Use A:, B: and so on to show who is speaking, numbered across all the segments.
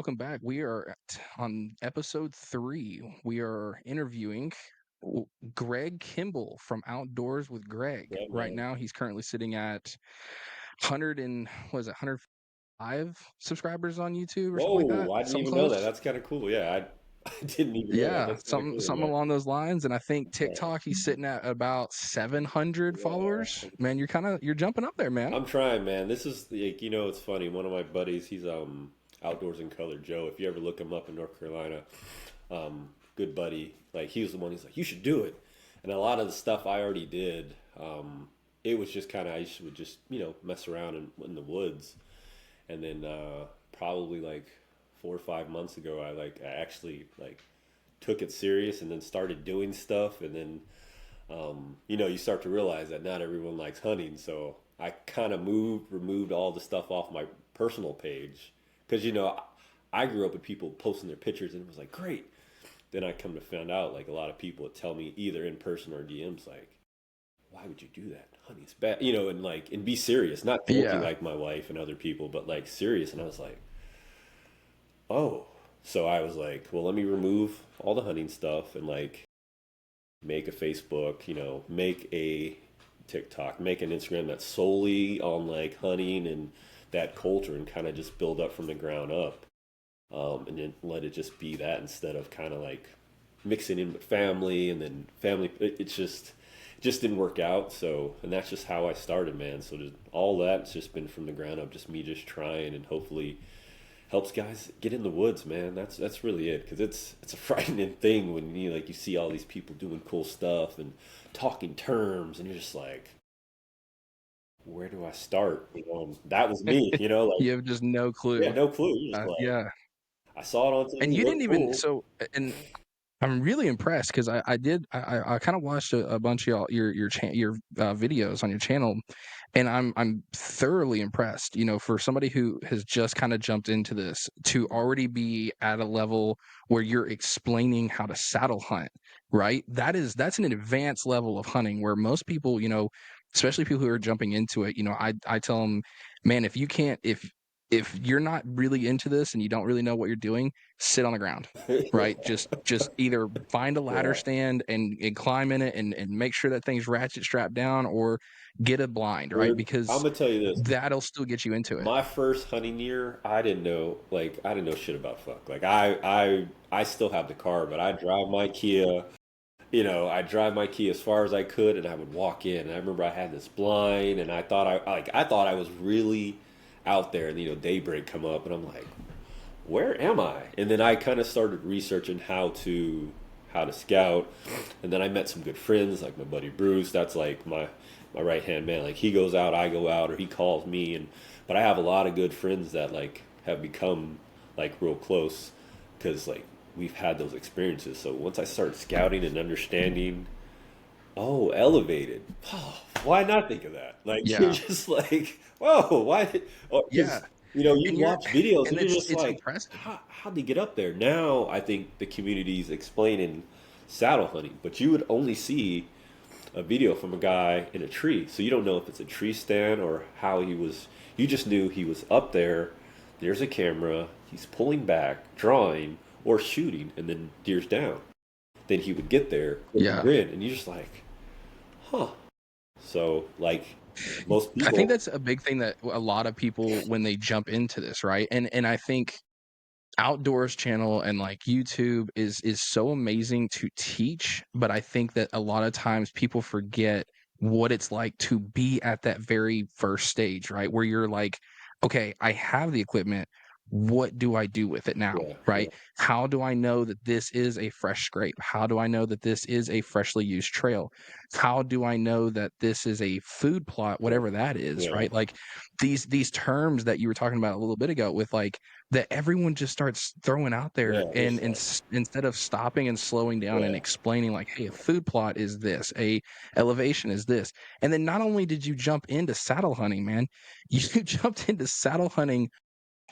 A: welcome back. We are on episode 3. We are interviewing w- Gregg Kimbell from Outdoors with Greg.
B: Yeah,
A: Right
B: man.
A: now, he's currently sitting at 100 and was it 105 subscribers on YouTube or something like that,
B: Whoa, I didn't
A: something
B: even know that.
A: close.
B: That's kind of cool. Yeah, I didn't even know that.
A: Yeah,
B: That's kind of
A: something
B: cool.
A: something
B: Yeah.
A: along those lines. And I think
B: Yeah.
A: TikTok, he's sitting at about 700 followers.
B: Yeah.
A: Man, you're jumping up there, man.
B: I'm trying, man. This is like, it's funny. One of my buddies, he's Outdoors in Color Joe. If you ever look him up in North Carolina, good buddy. Like he was the one. He's like, you should do it. And a lot of the stuff I already did, it was just kind of would just mess around in the woods. And then probably like 4 or 5 months ago, I actually like took it serious and then started doing stuff. And then you start to realize that not everyone likes hunting. So I kind of removed all the stuff off my personal page because I grew up with people posting their pictures and it was like great. Then I come to find out like a lot of people would tell me either in person or DMs like, why would you do that? Honey's bad, and be serious, not jokey
A: Yeah.
B: like my wife and other people, but like serious. And I was like, oh, so I was like, well, let me remove all the hunting stuff and like make a Facebook, make a TikTok, make an Instagram that's solely on like hunting and that culture and kind of just build up from the ground up. And then let it just be that instead of kind of like mixing in with family and then family. It just didn't work out. So, and that's just how I started, man. So just, all that's just been from the ground up, just me just trying and hopefully helps guys get in the woods, man. That's really it because it's a frightening thing when you see all these people doing cool stuff and talking terms and you're just like, where do I start? And that was me, like
A: You have just no
B: yeah,
A: clue.
B: no clue. You're just like
A: Yeah.
B: I saw it on
A: And
B: TV, it
A: you didn't
B: looked
A: even
B: cool.
A: so and I'm really impressed because I kind of watched a bunch of your videos on your channel, and I'm thoroughly impressed. For somebody who has just kind of jumped into this to already be at a level where you're explaining how to saddle hunt, right? That's an advanced level of hunting where most people, especially people who are jumping into it, I tell them, man, if you're not really into this and you don't really know what you're doing, sit on the ground, right? Just either find a ladder
B: Yeah.
A: stand and climb in it and make sure that thing's ratchet strapped down, or get a blind, right?
B: Dude, I'm
A: Because
B: gonna tell you this.
A: that'll still get you into it.
B: My first hunting year, I didn't know shit about fuck. Like I still have the car, but I drive my Kia. I drive my Kia as far as I could, and I would walk in. And I remember I had this blind, and I thought I was really out there. And daybreak come up, and I'm like, where am I? And then I kind of started researching how to scout, and then I met some good friends like my buddy Bruce. That's like my right hand man. Like he goes out, I go out, or he calls me. And but I have a lot of good friends that like have become like real close because like we've had those experiences. So once I started scouting and understanding, oh, elevated. Oh, why not think of that? Like you're
A: Yeah,
B: just like, whoa, why?
A: yeah,
B: Because you
A: and
B: watch videos and you're
A: it's
B: just
A: it's
B: like,
A: impressive.
B: how'd they get up there? Now I think the community's explaining saddle hunting, but you would only see a video from a guy in a tree, so you don't know if it's a tree stand or how he was. You just knew he was up there. There's a camera. He's pulling back, drawing, or shooting, and then deer's down. Then he would get there, click and
A: Yeah,
B: grin, and you're just like, huh. So, like most
A: I think
B: people,
A: that's a big thing that a lot of people when they jump into this, right? And I think Outdoors channel and like YouTube is so amazing to teach, but I think that a lot of times people forget what it's like to be at that very first stage, right? Where you're like, okay, I have the equipment. What do I do with it now?
B: yeah, yeah,
A: Right? How do I know that this is a fresh scrape? How do I know that this is a freshly used trail? How do I know that this is a food plot,
B: yeah,
A: whatever that is,
B: yeah,
A: right? Like these terms that you were talking about a little bit ago with like that everyone just starts throwing out there,
B: yeah.
A: and
B: It's like,
A: instead of stopping and slowing down and
B: yeah,
A: explaining like, hey, a food plot is this, a elevation is this. And then not only did you jump into saddle hunting, man, you jumped into saddle hunting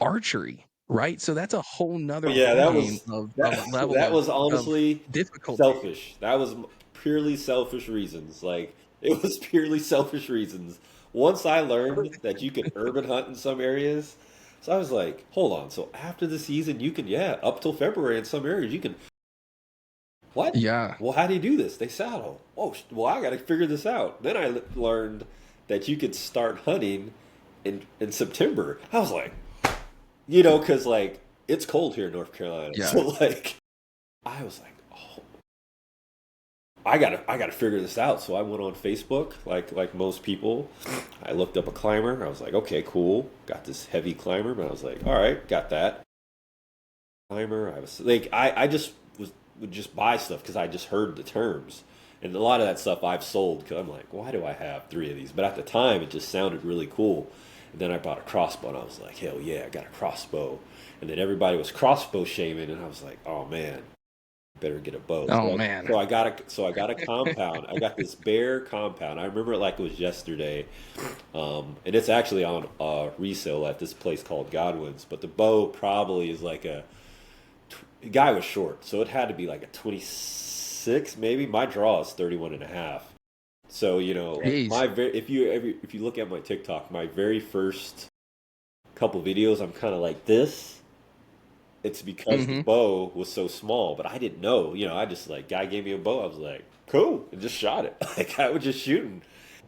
A: archery, right? So that's a whole nother
B: yeah.
A: ball
B: That
A: game
B: was
A: of
B: that.
A: level
B: That was
A: of
B: honestly
A: difficulty.
B: selfish. That was purely selfish reasons. Like it was purely selfish reasons. Once I learned that you could urban hunt in some areas, So I was like, hold on. So after the season, you can, yeah, up till February in some areas, you can, what?
A: Yeah.
B: Well, how do you do this? They saddle. Oh, well, I got to figure this out. Then I learned that you could start hunting in September. I was like, because like it's cold here in North Carolina.
A: Yeah.
B: So like, I was like, oh, I gotta figure this out. So I went on Facebook, like most people. I looked up a climber. I was like, okay, cool. Got this heavy climber, but I was like, all right, got that climber. I was like, I just would just buy stuff because I just heard the terms. And a lot of that stuff I've sold because I'm like, why do I have three of these? But at the time, it just sounded really cool. And then I bought a crossbow, and I was like, hell yeah, I got a crossbow. And then everybody was crossbow shaming, and I was like, oh man, better get a bow.
A: Oh
B: So,
A: man.
B: so I got a compound. I got this bear compound. I remember it like it was yesterday, and it's actually on resale at this place called Godwin's. But the bow probably is like the guy was short, so it had to be like a 26 maybe. My draw is 31 and a half. So like
A: Jeez.
B: if you look at my TikTok, my very first couple videos, I'm kind of like this. It's because the
A: Hmm.
B: bow was so small, but I didn't know. I just like guy gave me a bow. I was like, cool, and just shot it. Like I was just shooting,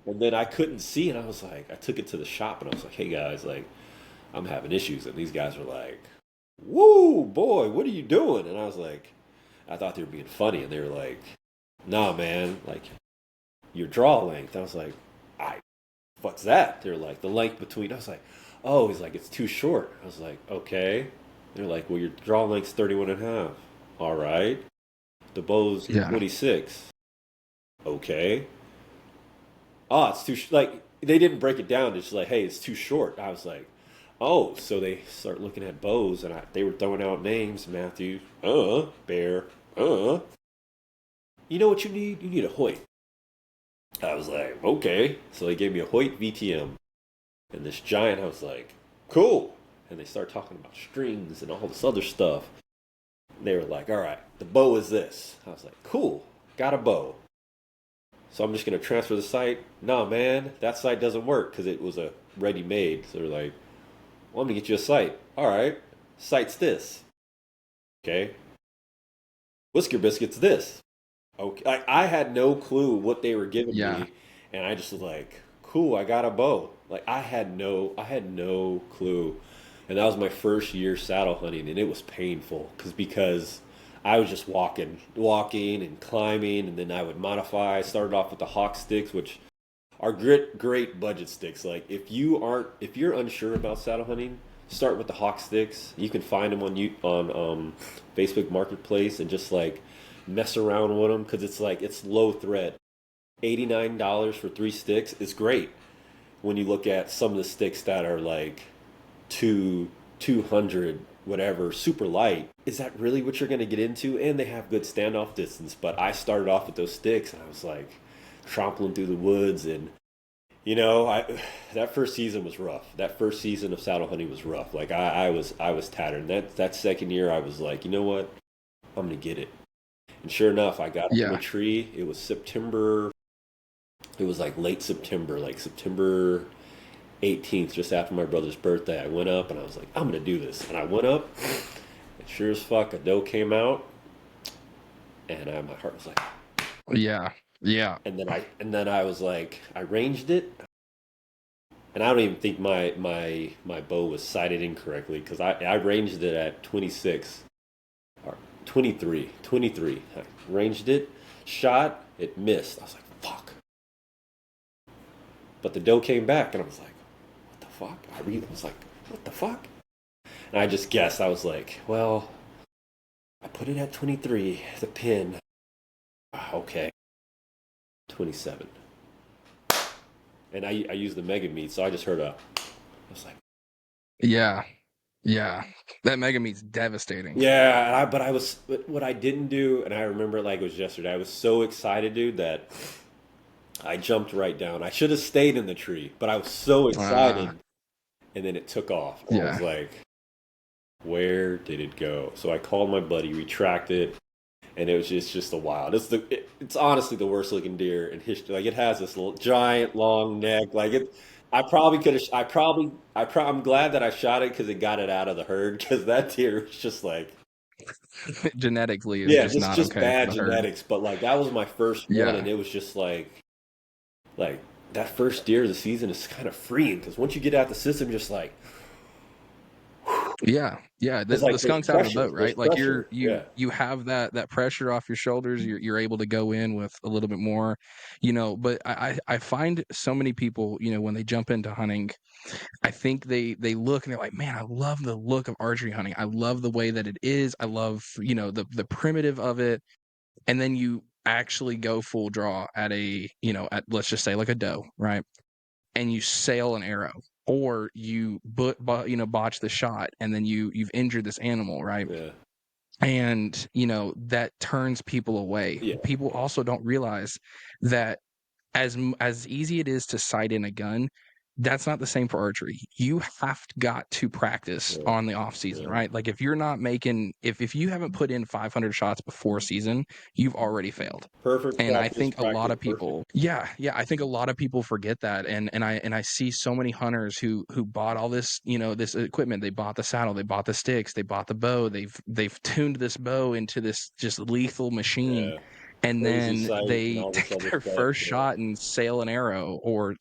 B: and then I couldn't see, and I was like, I took it to the shop, and I was like, hey guys, like I'm having issues, and these guys were like, woo boy, what are you doing? And I was like, I thought they were being funny, and they were like, nah man, like your draw length. I was like, I what's that? They're like the length between. I was like, oh, he's like it's too short. I was like, okay. They're like, well, your draw length's 31 and a half. All right. The bow's
A: Yeah.
B: 26. Okay. Oh, it's too like they didn't break it down. It's like, hey, it's too short. I was like, oh, so they start looking at bows, and they were throwing out names. Matthew, Bear, You know what you need? You need a Hoyt. I was like, okay. So they gave me a Hoyt VTM. And this giant, I was like, cool. And they start talking about strings and all this other stuff. And they were like, all right, the bow is this. I was like, cool, got a bow. So I'm just going to transfer the site. Nah, man, that site doesn't work because it was a ready made. So they're like, well, I'm going to get you a site. All right, site's this. Okay. Whisker Biscuit's this. Okay. I had no clue what they were giving
A: Yeah.
B: me. And I just was like, cool, I got a bow. Like I had no clue. And that was my first year saddle hunting, and it was painful because I was just walking and climbing, and then I would modify. I started off with the hawk sticks, which are great budget sticks. Like if you're unsure about saddle hunting, start with the hawk sticks. You can find them on Facebook Marketplace and just like mess around with them because it's low thread. $89 for three sticks is great when you look at some of the sticks that are like 200 whatever super light. Is that really what you're going to get into? And they have good standoff distance, but I started off with those sticks, and I was like trampling through the woods. And I that first season was rough. That first season of saddle hunting was rough. Like I was tattered. And that second year I was like, you know what, I'm gonna get it. And sure enough, I got up in the
A: Yeah.
B: tree. It was September. It was like late September, like September 18th, just after my brother's birthday. I went up and I was like, I'm gonna do this. And I went up, and sure as fuck, a doe came out, and my heart was like,
A: Yeah. Yeah.
B: and then I was like, I ranged it, and I don't even think my bow was sighted incorrectly because I ranged it at 26 or 23, 23. I ranged it, shot, it missed. I was like, fuck. But the doe came back, and I was like, what the fuck? I really was like, what the fuck? And I just guessed. I was like, well, I put it at 23, the pin. Okay, 27. And I used the mega meat, so I just heard I was like,
A: Yeah. Yeah. That mega meat's devastating.
B: yeah. But what I didn't do, and I remember it like it was yesterday, I was so excited, dude, that I jumped right down. I should have stayed in the tree, but I was so
A: Uh,
B: excited, and then it took off. And I was
A: yeah.
B: like, where did it go? So I called my buddy, retracted it, and it was just a wild. It's honestly the worst looking deer in history. Like it has this little, giant long neck. Like it, I probably could have. I'm glad that I shot it because it got it out of the herd. Because that deer was just like,
A: Genetically is
B: yeah,
A: just not
B: just
A: okay for
B: bad
A: the herd.
B: genetics. But like that was my first one,
A: Yeah.
B: and it was just like that first deer of the season is kind of freeing because once you get out the system, just like
A: Yeah, yeah,
B: it's
A: the
B: like there's
A: skunk's out of the
B: pressure.
A: boat,
B: There's
A: right? Like,
B: pressure. Yeah,
A: you have that pressure off your shoulders, you're able to go in with a little bit more, but I find so many people, when they jump into hunting, I think they look and they're like, "Man, I love the look of archery hunting. I love the way that it is. I love, the primitive of it." And then you actually go full draw at at, let's just say, like a doe, right? And you sail an arrow, or you botch the shot, and then you've injured this animal, right?
B: yeah,
A: And that turns people away.
B: yeah,
A: People also don't realize that as easy it is to sight in a gun, that's not the same for archery. You have got to practice
B: yeah,
A: on the off season,
B: yeah.
A: right? Like, if you're not making if you haven't put in 500 shots before season, you've already failed.
B: Perfect
A: And I
B: practice.
A: think a lot
B: Practice
A: of
B: perfect.
A: people, yeah, yeah, I think a lot of people forget that, and I see so many hunters who bought all this, this equipment. They bought the saddle, they bought the sticks, they bought the bow. They've tuned this bow into this just lethal machine,
B: Yeah,
A: and
B: crazy
A: then
B: sight and
A: they
B: all this
A: take
B: other
A: their
B: stuff.
A: first
B: Yeah,
A: shot and sail an arrow, or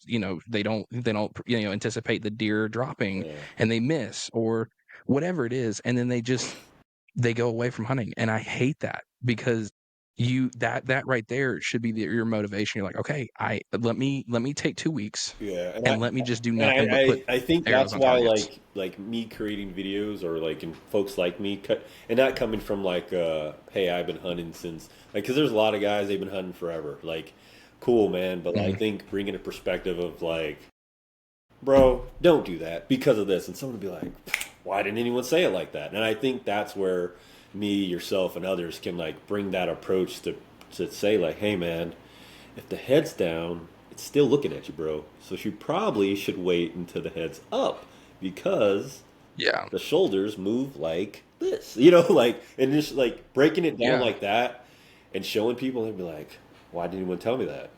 A: they don't anticipate the deer dropping,
B: yeah,
A: and they miss, or whatever it is, and then they go away from hunting. And I hate that, because that right there should be your motivation. You're like, okay, I let me take 2 weeks,
B: yeah.
A: and let me just do
B: And
A: nothing but put
B: I think
A: arrows
B: that's
A: on
B: why
A: targets.
B: like me creating videos or like and folks like me and not coming from like hey I've been hunting since like because there's a lot of guys they've been hunting forever like cool man but I
A: Mhm.
B: think bringing a perspective of like bro don't do that because of this and someone would be like why didn't anyone say it like that and I think that's where me yourself and others can like bring that approach to say like hey man if the head's down, it's still looking at you, bro. So you probably should wait until the head's up because
A: Yeah,
B: the shoulders move like this. You know, like and just like breaking it down
A: yeah,
B: like that and showing people, they'd be like, "Why didn't anyone tell me that?"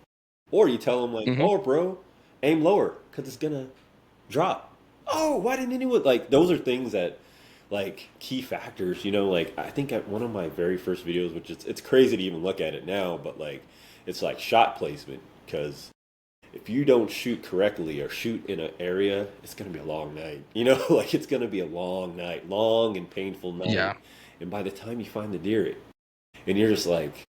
B: Or you tell them like,
A: hmm,
B: "Oh, bro, aim lower because it's gonna drop." Oh, why didn't anyone like? Those are things that like key factors. You know, like I think at one of my very first videos, which is it's crazy to even look at it now, but like it's like shot placement because if you don't shoot correctly or shoot in an area, it's gonna be a long night. You know, like it's gonna be a long night, long and painful night.
A: yeah.
B: And by the time you find the deer, and you're just like,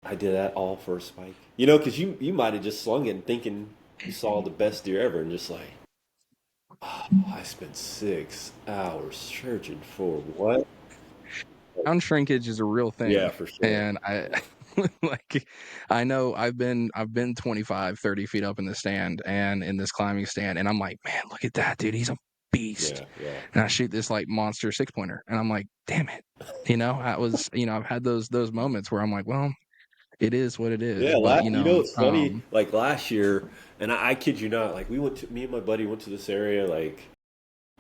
B: I did that all for a spike. You know, because you might have just slung it and thinking you saw the best deer ever, and just like, oh, I spent 6 hours searching for what?
A: Ground shrinkage is a real
B: Yeah,
A: thing,
B: for sure.
A: and I like, I know I've been 25, 30 feet up in the stand and in this climbing stand, and I'm like, "Man, look at that dude, he's a beast."
B: Yeah, yeah.
A: And I shoot this, like, monster six pointer, and I'm like, "Damn it." I've had those moments where I'm like, "Well, it is what it is,"
B: Yeah,
A: but,
B: you know it's funny. Like last year, and I kid you not, like we went to me and my buddy went to this area. Like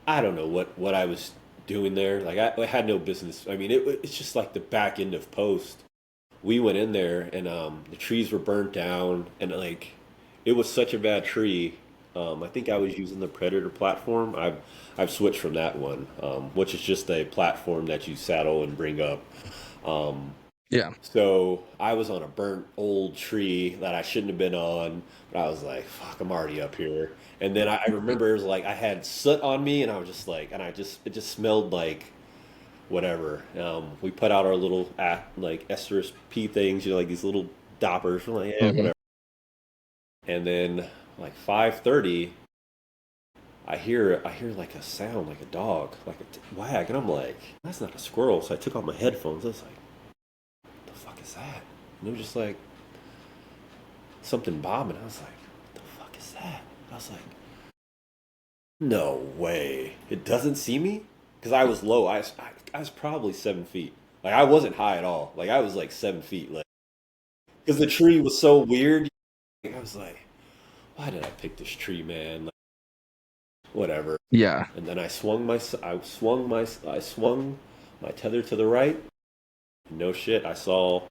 B: I don't know what I was doing there. Like I had no business. I mean, it's just like the back end of post. We went in there and the trees were burnt down and like it was such a bad tree. I think I was using the Predator platform. I've switched from that one, which is just a platform that you saddle and bring up. Um,
A: yeah.
B: so I was on a burnt old tree that I shouldn't have been on, but I was like, "Fuck, I'm already up here." And then I remember it was like I had soot on me, and I was just like, and it just smelled like whatever. We put out our little like estrus pea things, you know, like these little doppers. We're like, yeah,
A: Mhm.
B: whatever. And then like 5:30, I hear like a sound, like a dog, like a wag, and I'm like, that's not a squirrel. So I took off my headphones. I was like, what the fuck is that? And it was just like something bobbing. I was like, what the fuck is that? I was like, no way. It doesn't see me? Because I was low. I was probably 7 feet. Like, I wasn't high at all. Like, I was like 7 feet. Like, because the tree was so weird. Like, I was like, why did I pick this tree, man? Like, whatever.
A: Yeah.
B: And then I swung my tether to the right. No shit. I saw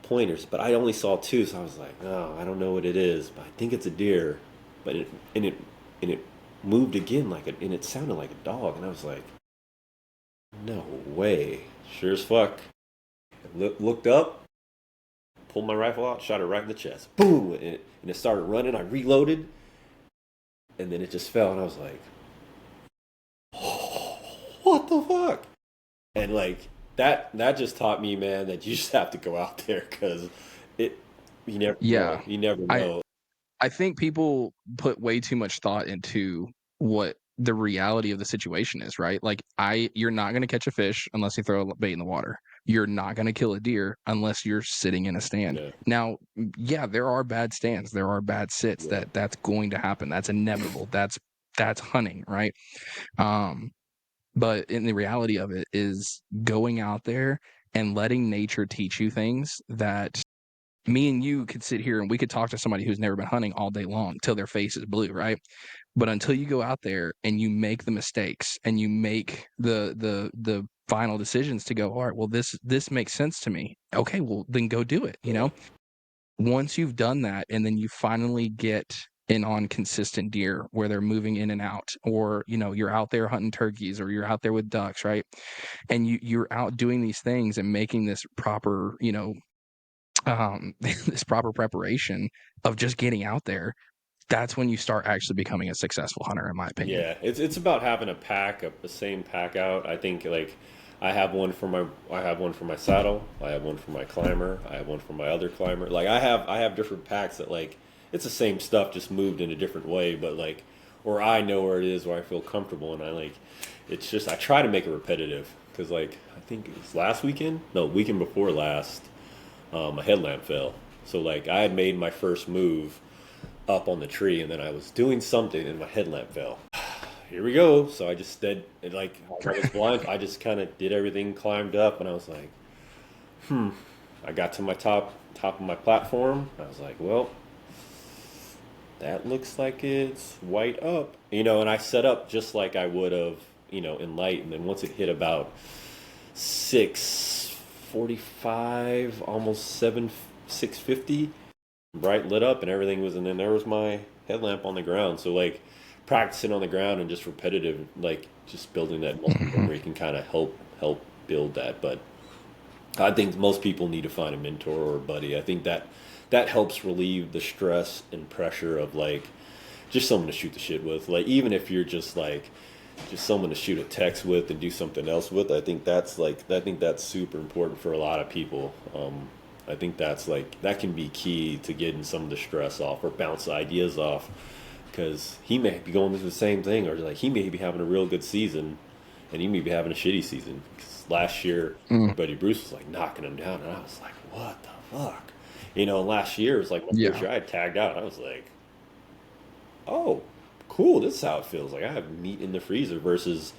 B: pointers, but I only saw two. So I was like, oh, I don't know what it is, but I think it's a deer. but it moved again and it sounded like a dog, and I was like, no way, sure as fuck. Looked up, pulled my rifle out, shot it right in the chest, boom, and it started running. I reloaded, and then it just fell, and I was like, oh, what the fuck? And like that just taught me, man, that you just have to go out there because it you never know.
A: Yeah.
B: You never
A: I
B: know.
A: I think people put way too much thought into what the reality of the situation is, right? Like you're not going to catch a fish unless you throw a bait in the water. You're not going to kill a deer unless you're sitting in a stand.
B: Yeah,
A: Now, yeah, there are bad stands, there are bad sits
B: yeah,
A: that's going to happen. That's inevitable. That's hunting, right? Um but in the reality of it is going out there and letting nature teach you things that me and you could sit here and we could talk to somebody who's never been hunting all day long till their face is blue, right? But until you go out there and you make the mistakes and you make the final decisions to go, all right, well this makes sense to me. Okay, well then go do it, you
B: yeah,
A: know? Once you've done that and then you finally get in on consistent deer where they're moving in and out, or you're out there hunting turkeys or you're out there with ducks, right? And you're out doing these things and making this proper, this proper preparation of just getting out there, that's when you start actually becoming a successful hunter, in my opinion.
B: yeah. It's about having a pack, the same pack out. I think like I have one for my saddle. I have one for my climber. I have one for my other climber. Like I have different packs that like it's the same stuff just moved in a different way, but like or I know where it is where I feel comfortable, and I like it's just I try to make it repetitive because like I think it was last weekend, no weekend before last, a headlamp fell. So like I had made my first move up on the tree, and then I was doing something, and my headlamp fell. Here we go. So I just did like I was blind. I just kind of did everything, climbed up, and I was like, I got to my top of my platform. I was like, well, that looks like it's white up, and I set up just like I would have, in light, and then once it hit about 6:45, almost 6:50, bright lit up and everything was, and then there was my headlamp on the ground. So like practicing on the ground and just repetitive, like just building that muscle
A: Mhm.
B: memory can kind of help build that. But I think most people need to find a mentor or a buddy. I think that helps relieve the stress and pressure of like just someone to shoot the shit with. Like even if you're just like just someone to shoot a text with and do something else with. I think that's super important for a lot of people. I think that's like that can be key to getting some of the stress off or bounce ideas off because he may be going through the same thing, or like he may be having a real good season and he may be having a shitty season. 'Cause last year,
A: Mm.
B: my buddy Bruce was like knocking him down, and I was like, what the fuck? Last year was like my first
A: Yeah.
B: year I had tagged out. I was like, oh, cool, this is how it feels. Like I have meat in the freezer versus,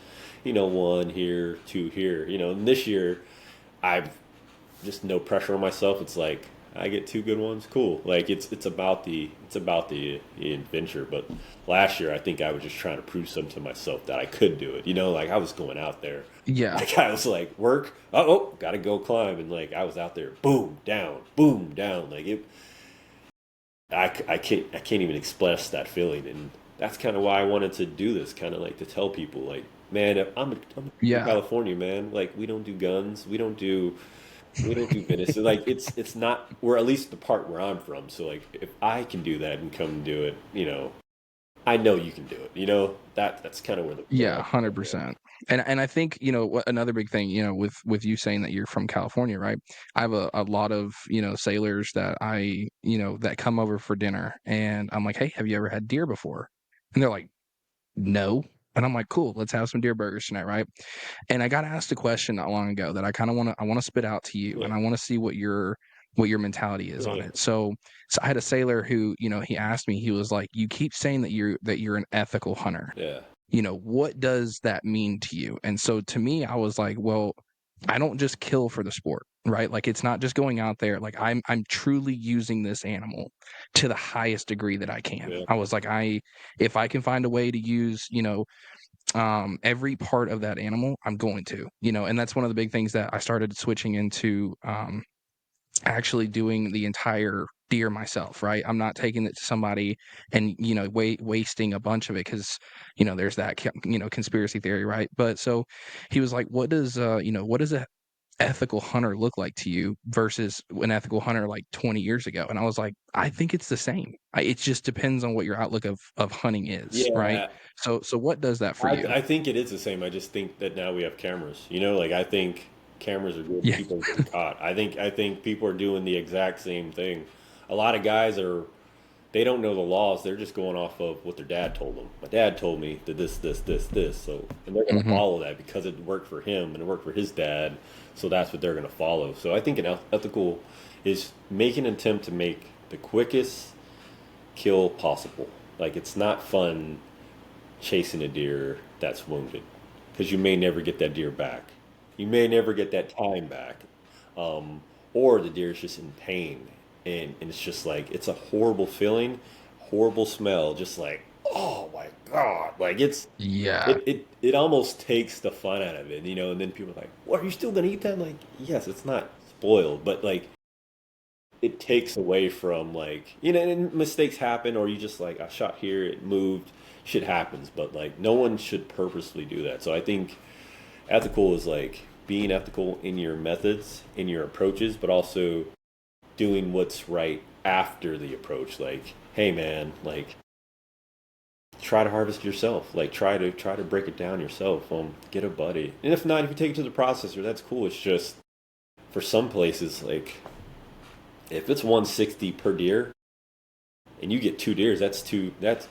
B: one here, two here. And this year, I've just no pressure on myself. It's like I get two good ones, cool. Like it's about the adventure. But last year, I think I was just trying to prove something to myself that I could do it. Like I was going out there,
A: Yeah.
B: like I was like work. Oh, gotta go climb, and like I was out there, boom down. Like it, I can't even express that feeling, and that's kind of why I wanted to do this, kind of like to tell people, like, man, if I'm in
A: Yeah.
B: California, man. Like, we don't do guns, we don't do venison. Like, it's not, or at least the part where I'm from. So, like, if I can do that and come and do it, I know you can do it. That's kind of where
A: Yeah,
B: I come from.
A: 100%. And I think, what another big thing, with you saying that you're from California, right? I have a lot of, sailors that that come over for dinner, and I'm like, "Hey, have you ever had deer before?" And they're like, "No." And I'm like, "Cool, let's have some deer burgers tonight, right?" And I got asked a question not long ago that I wanna spit out to you,
B: Yeah,
A: and I wanna see what your mentality is on
B: yeah,
A: it. So I had a sailor who, he asked me, he was like, "You keep saying that you're an ethical hunter.
B: yeah,
A: What does that mean to you?" And so to me, I was like, well, I don't just kill for the sport, right? Like it's not just going out there. Like I'm truly using this animal to the highest degree that I can.
B: yeah,
A: I was like, if I can find a way to use, every part of that animal, I'm going to, and that's one of the big things that I started switching into, actually doing the entire deer myself, right? I'm not taking it to somebody and, wasting a bunch of it because, there's that, conspiracy theory, right? But so he was like, what does a ethical hunter look like to you versus an ethical hunter like 20 years ago? And I was like, I think it's the same. It just depends on what your outlook of hunting is, right?
B: Yeah,
A: So what does that for you?
B: I think it is the same. I just think that now we have cameras. You know, like I think cameras are good.
A: Yeah.
B: People are getting caught. I think people are doing the exact same thing. A lot of guys are they don't know the laws. They're just going off of what their dad told them. My dad told me that this. So and they're going to
A: Hmm.
B: follow that because it worked for him and it worked for his dad. So that's what they're going to follow. So I think an ethical is making an attempt to make the quickest kill possible. Like it's not fun chasing a deer that's wounded because you may never get that deer back. You may never get that time back. Um, or the deer is just in pain. And it's just like, it's a horrible feeling, horrible smell, just like, oh my God. Like
A: Yeah.
B: it almost takes the fun out of it, you know? And then people are like, what, are you still going to eat that? Like, yes, it's not spoiled, but like, it takes away from like and mistakes happen or you just like I shot here it moved shit happens but like no one should purposely do that so I think ethical is like being ethical in your methods in your approaches but also doing what's right after the approach like hey man like try to harvest yourself like try to break it down yourself get a buddy and if not if you take it to the processor that's cool it's just for some places like if it's 160 per deer and you get two deers, that's two. That's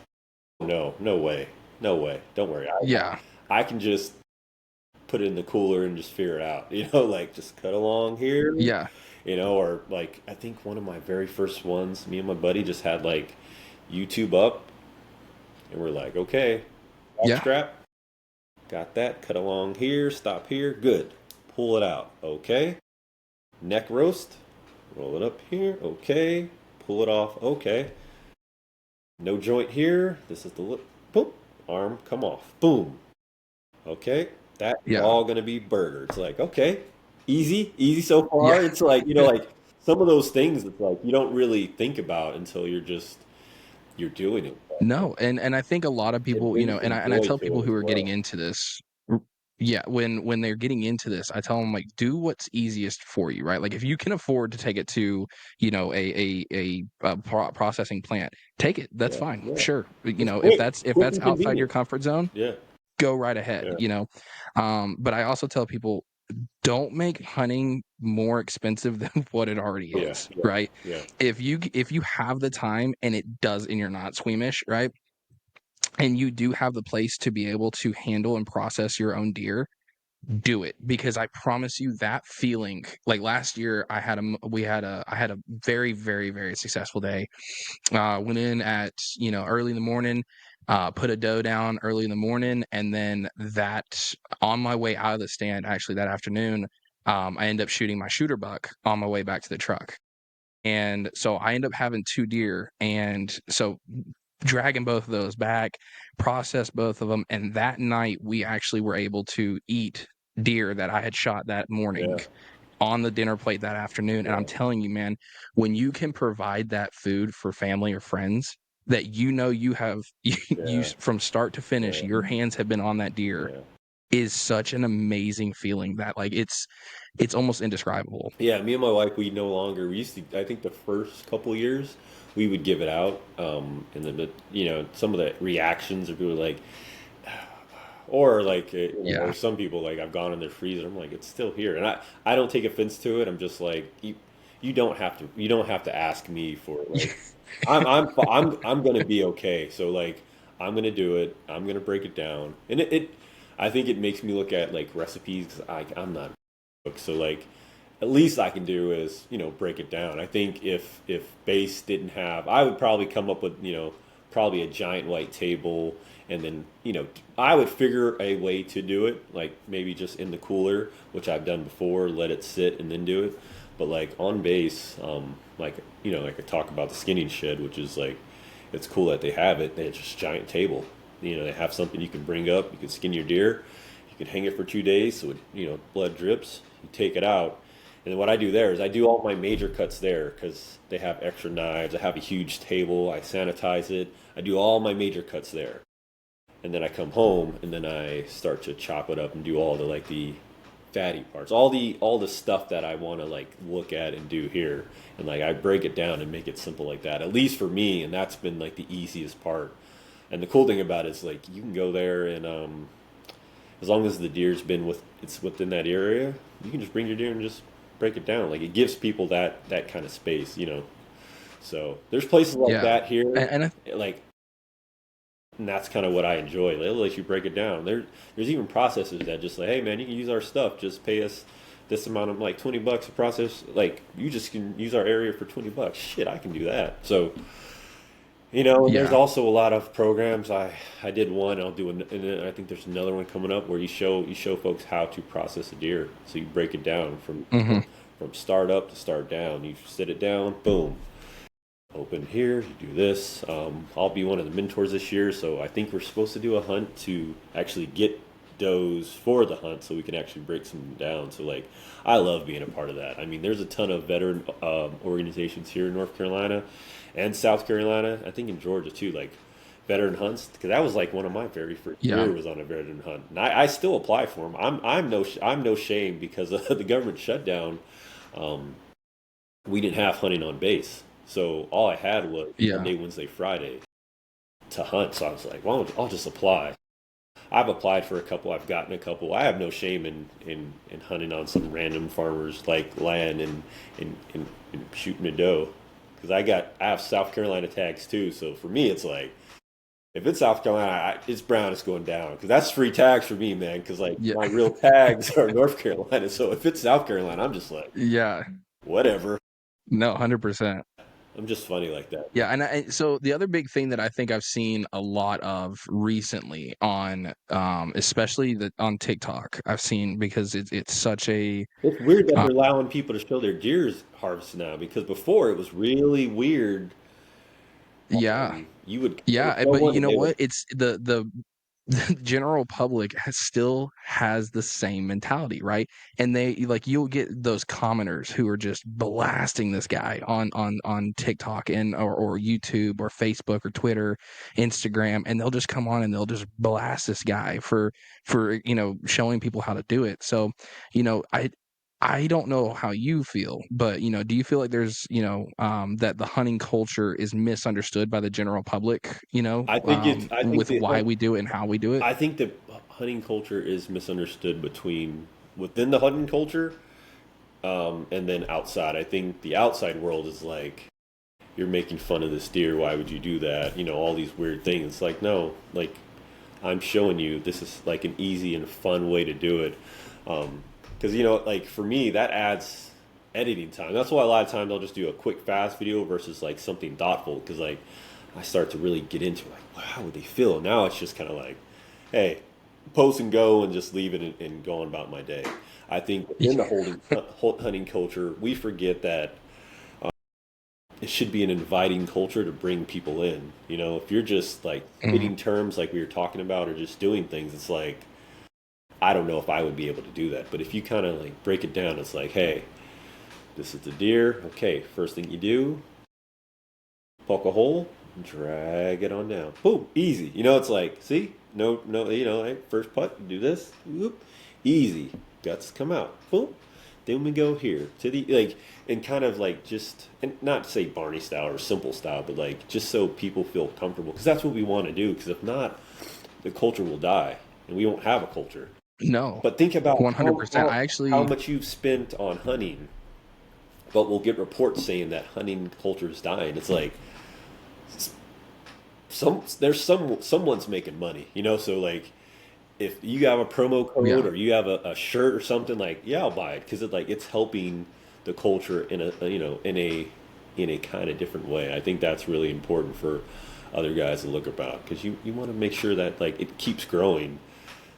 B: no way, no way. Don't worry,
A: Yeah.
B: I can just put it in the cooler and just figure it out. You know, like just cut along here.
A: Yeah.
B: You know, or like I think one of my very first ones, me and my buddy just had like YouTube up, and we're like, okay, back
A: Yeah.
B: strap, got that. Cut along here, stop here, good. Pull it out, okay. Neck roast, roll it up here, okay. Pull it off, okay. No joint here. This is the lip. Boom. Arm come off. Boom. Okay. That is
A: Yeah.
B: all going to be burger. It's like, okay. Easy. Easy so
A: Yeah.
B: far. It's like, like some of those things it's like you don't really think about until you're doing it.
A: No, and I think a lot of
B: It
A: people,
B: brings
A: and I
B: joy
A: tell
B: to
A: people
B: it
A: who
B: as
A: are getting
B: well.
A: into this, yeah, when they're getting into this, I tell them like, do what's easiest for you, right? Like if you can afford to take it to, processing plant, take it. That's
B: Yeah.
A: fine,
B: Yeah.
A: sure.
B: It's
A: If
B: quick.
A: that's
B: And
A: outside your
B: convenient.
A: comfort zone,
B: Yeah.
A: go right ahead.
B: Yeah.
A: But I also tell people, don't make hunting more expensive than what it already
B: Yeah.
A: is,
B: Yeah.
A: right?
B: Yeah.
A: If you have the time and it does, and you're not squeamish, right? And you do have the place to be able to handle and process your own deer, do it because I promise you that feeling. Like last year, I had a very very very successful day. Went in at early in the morning, put a doe down early in the morning, and then that on my way out of the stand, actually that afternoon, I end up shooting my shooter buck on my way back to the truck. And so I end up having two deer, and so dragging both of those back, process both of them, and that night we actually were able to eat deer that I had shot that morning
B: Yeah.
A: on the dinner plate that afternoon. And I'm
B: Yeah.
A: telling you, man, when you can provide that food for family or friends that you have you
B: Yeah.
A: from start to finish,
B: Yeah.
A: your hands have been on that deer
B: Yeah.
A: is such an amazing feeling that like it's almost indescribable.
B: Yeah, me and my wife, we no longer. We used to. I think the first couple years, we would give it out, and then some of the reactions of people like, or like or
A: Yeah.
B: some people like I've gone in their freezer. I'm like, it's still here, and I don't take offense to it. I'm just like you don't have to ask me for it. Like I'm gonna be okay. So like I'm gonna do it. I'm gonna break it down, and it I think it makes me look at like recipes 'cause I'm not a cook, so like at least I can do is break it down. I think if base didn't have, I would probably come up with probably a giant white table, and then I would figure a way to do it, like maybe just in the cooler, which I've done before, let it sit and then do it. But like on base, like like I talk about the skinning shed, which is like it's cool that they have it. They have just a giant table. They have something you can bring up. You can skin your deer. You can hang it for 2 days, so blood drips. You take it out, And what I do there is I do all my major cuts there because they have extra knives. I have a huge table. I sanitize it. I do all my major cuts there. And then I come home and then I start to chop it up and do all the like the fatty parts, all the stuff that I want to like look at and do here. And like I break it down and make it simple like that. At least for me, and that's been like the easiest part. And the cool thing about it is like you can go there and as long as the deer's been with it's within that area, you can just bring your deer and just break it down. Like it gives people that kind of space, you know. So there's places like
A: Yeah.
B: that here,
A: And I
B: like, and that's kind of what I enjoy. They'll let you break it down. There's even processors that just like, hey man, you can use our stuff. Just pay us this amount of like $20 a process. Like you just can use our area for $20. Shit, I can do that. So and there's
A: yeah.
B: also a lot of programs. I did one. I'll do and then I think there's another one coming up where you show folks how to process a deer. So you break it down from
A: Mhm.
B: from start up to start down. You sit it down, boom, open here. You do this. I'll be one of the mentors this year. So I think we're supposed to do a hunt to actually get does for the hunt so we can actually break some down. So like I love being a part of that. I mean, there's a ton of veteran organizations here in North Carolina and South Carolina. I think in Georgia too, like veteran hunts because that was like one of my very first
A: Yeah.
B: year was on a veteran hunt, and I still apply for them. I'm no shame because of the government shutdown. Um, we didn't have hunting on base, so all I had was
A: Yeah.
B: Monday, Wednesday, Friday to hunt. So I was like, well, I'll just apply. I've applied for a couple. I've gotten a couple. I have no shame in hunting on some random farmers like land and shooting a doe because I have South Carolina tags too. So for me, it's like if it's South Carolina, it's brown. It's going down because that's free tags for me, man. Because like
A: Yeah.
B: my real tags are North Carolina. So if it's South Carolina, I'm just like
A: Yeah.
B: whatever.
A: No, 100%.
B: I'm just funny like that.
A: Yeah, so the other big thing that I think I've seen a lot of recently on, especially on TikTok, I've seen because it's such a,
B: It's weird that
A: uh,
B: they're allowing people to show their deer's harvest now because before it was really weird.
A: yeah,
B: You would
A: yeah,
B: show
A: but
B: one
A: you
B: and
A: know
B: they
A: what?
B: would.
A: It's the general public still has the same mentality, right? And they like you'll get those commenters who are just blasting this guy on TikTok and or YouTube or Facebook or Twitter, Instagram, and they'll just come on and they'll just blast this guy for showing people how to do it. So, you know, I don't know how you feel, but do you feel like there's, that the hunting culture is misunderstood by the general public,
B: I think
A: with
B: the
A: why we do it and how we do it?
B: I think the hunting culture is misunderstood within the hunting culture, and then outside. I think the outside world is like you're making fun of this deer. Why would you do that? All these weird things. It's like no, like I'm showing you this is like an easy and fun way to do it. Because like for me, that adds editing time. That's why a lot of times I'll just do a quick, fast video versus like something thoughtful. Because like I start to really get into like, wow, how would they feel? Now it's just kind of like, hey, post and go and just leave it and go on about my day. I think within the hunting culture, we forget that it should be an inviting culture to bring people in. If you're just like
A: Mhm.
B: hitting terms like we were talking about or just doing things, it's like I don't know if I would be able to do that. But if you kind of like break it down, it's like, hey, this is the deer. Okay, first thing you do, poke a hole, drag it on down. Boom, easy. It's like, see, no, no, like first putt, do this, whoop, easy. Guts come out. Boom. Then we go here to the like, and kind of like just, and not to say Barney style or simple style, but like just so people feel comfortable, because that's what we want to do. Because if not, the culture will die, and we won't have a culture.
A: No,
B: But think about how,
A: 100%.
B: how,
A: I
B: how
A: actually
B: much you've spent on hunting, but we'll get reports saying that hunting culture is dying. It's like someone's making money, so like if you have a promo code
A: yeah.
B: or you have a shirt or something, like yeah, I'll buy it because it's helping the culture in a kind of different way. I think that's really important for other guys to look about because you want to make sure that like it keeps growing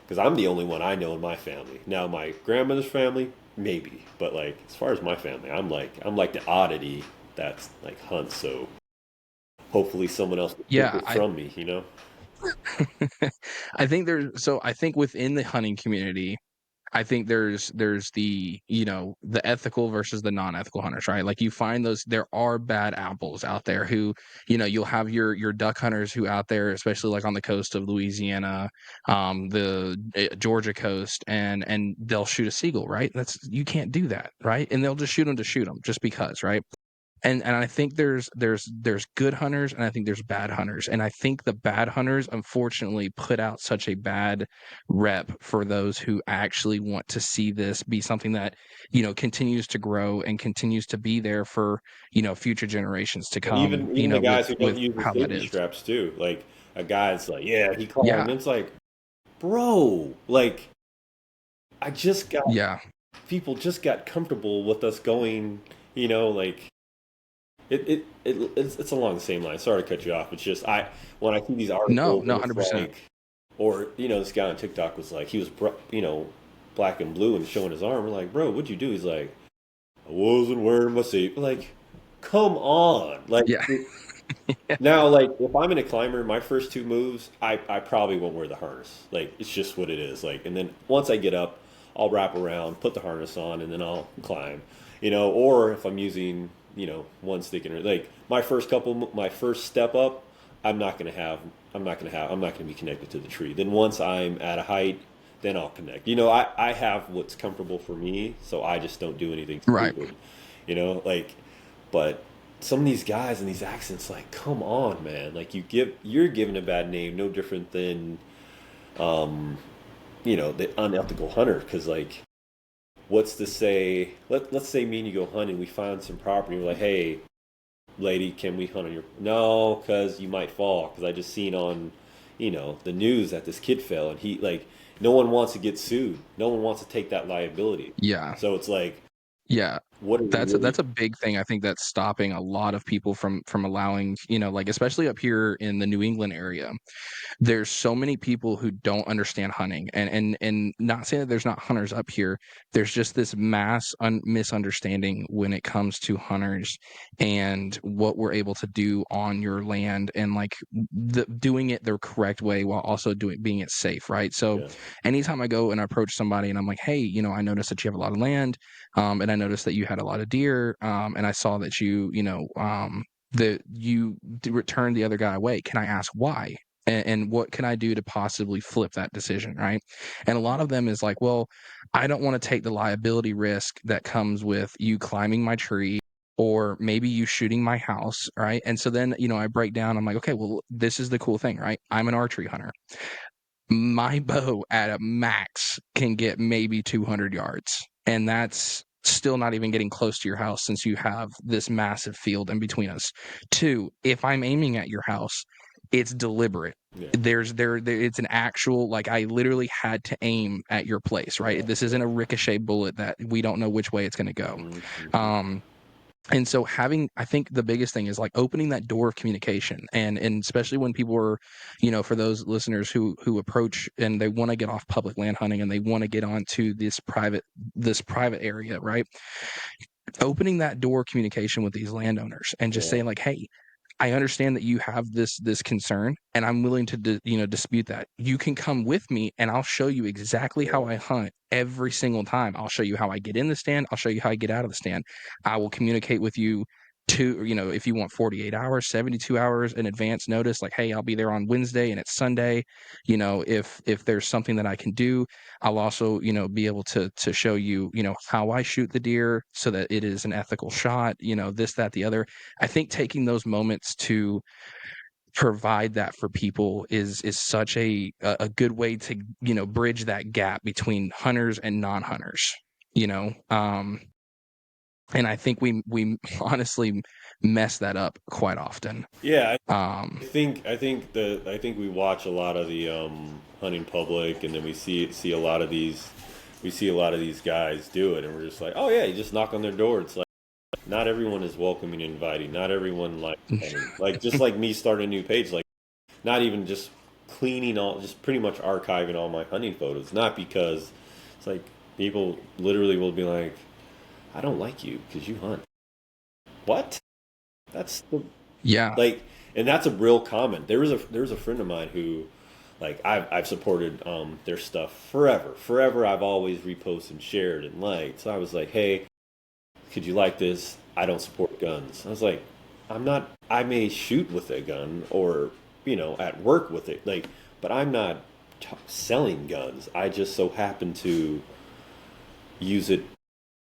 B: because I'm the only one I know in my family. Now my grandmother's family, maybe, but like as far as my family, I'm like the oddity that's like hunts. So hopefully someone else will take
A: Yeah,
B: it
A: I
B: from me.
A: I think within the hunting community, I think there's the, the ethical versus the non-ethical hunters, right? Like you find those there are bad apples out there who, you'll have your duck hunters who out there, especially like on the coast of Louisiana, the Georgia coast, and they'll shoot a seagull, right? That's you can't do that, right? And they'll just shoot them just because, right? And I think there's good hunters and I think there's bad hunters. And I think the bad hunters unfortunately put out such a bad rep for those who actually want to see this be something that, continues to grow and continues to be there for, future generations to
B: And
A: come,
B: even the guys who don't
A: with
B: use the
A: how that
B: safety
A: is.
B: straps too. Like a guy's like, yeah, he climbed.
A: Yeah.
B: It's like, bro, like I just got
A: Yeah.
B: people just got comfortable with us going. Like it's along the same line. Sorry to cut you off. It's just when I see these
A: No,
B: articles
A: no,
B: and it's
A: 100%.
B: like, or this guy on TikTok was like, he was black and blue and showing his arm. We're like, bro, what'd you do? He's like, I wasn't wearing my seat. Like, come on, like.
A: Yeah.
B: Now, like, if I'm in a climber, my first two moves, I probably won't wear the harness. Like, it's just what it is. Like, and then once I get up, I'll wrap around, put the harness on, and then I'll climb. Or if I'm using, one stick and like my first step up, I'm not gonna have, I'm not gonna be connected to the tree. Then once I'm at a height, then I'll connect. I have what's comfortable for me, so I just don't do anything
A: Right.
B: stupid. Like, but some of these guys and these accents, like, come on, man. Like, you're giving a bad name, no different than, um, the unethical hunter. Because, like, what's to say? Let's say me and you go hunting, we find some property. We're like, hey, lady, can we hunt on your? No, because you might fall. Because I just seen on, the news that this kid fell, and he like, no one wants to get sued. No one wants to take that liability.
A: Yeah.
B: So it's like,
A: Yeah.
B: what are we
A: That's
B: really?
A: a big thing I think that's stopping a lot of people from allowing, like especially up here in the New England area. There's so many people who don't understand hunting, and not saying that there's not hunters up here. There's just this misunderstanding when it comes to hunters and what we're able to do on your land, and like doing it the correct way while also being it safe, right? So
B: Yeah,
A: anytime I go and I approach somebody and I'm like, hey, I noticed that you have a lot of land, and I noticed that you had a lot of deer, and I saw that that you returned the other guy away. Can I ask why? And what can I do to possibly flip that decision, right? And a lot of them is like, well, I don't want to take the liability risk that comes with you climbing my tree or maybe you shooting my house, right? And so then, I break down, I'm like, okay, well, this is the cool thing, right? I'm an archery hunter. My bow at a max can get maybe 200 yards, and that's still not even getting close to your house since you have this massive field in between us. Two, if I'm aiming at your house, it's deliberate.
B: yeah,
A: It's an actual, like, I literally had to aim at your place,
B: yeah,
A: right? This
B: yeah.
A: isn't a ricochet bullet that we don't know which way it's going to go.
B: Hmm.
A: Um, and so I think the biggest thing is like opening that door of communication, and especially when people are, for those listeners who approach and they want to get off public land hunting and they want to get onto this private area, right? Opening that door of communication with these landowners and just
B: Yeah,
A: saying like, hey, I understand that you have this concern, and I'm willing to dispute that. You can come with me, and I'll show you exactly how
B: yeah,
A: I hunt every single time. I'll show you how I get in the stand. I'll show you how I get out of the stand. I will communicate with you to, if you want 48 hours, 72 hours in advance notice, like, hey, I'll be there on Wednesday and it's Sunday. If there's something that I can do, I'll also, be able to show you, how I shoot the deer so that it is an ethical shot, this, that, the other. I think taking those moments to provide that for people is such a good way to, bridge that gap between hunters and non-hunters, you know. And I think we honestly mess that up quite often.
B: yeah.
A: Um,
B: I think we watch a lot of the hunting public, and then we see a lot of these guys do it, and we're just like, oh yeah, you just knock on their door. It's like not everyone is welcoming and inviting. Not everyone likes hunting. Like just like me starting a new page, like not even just cleaning all, just pretty much archiving all my hunting photos. Not because it's like people literally will be like, I don't like you because you hunt. What? That's the
A: yeah.
B: like, and that's a real comment. There was a friend of mine who, like I've supported their stuff forever. I've always reposted and shared and liked. So I was like, hey, could you like this? I don't support guns. I was like, I'm not. I may shoot with a gun or at work with it, like, but I'm not selling guns. I just so happen to use it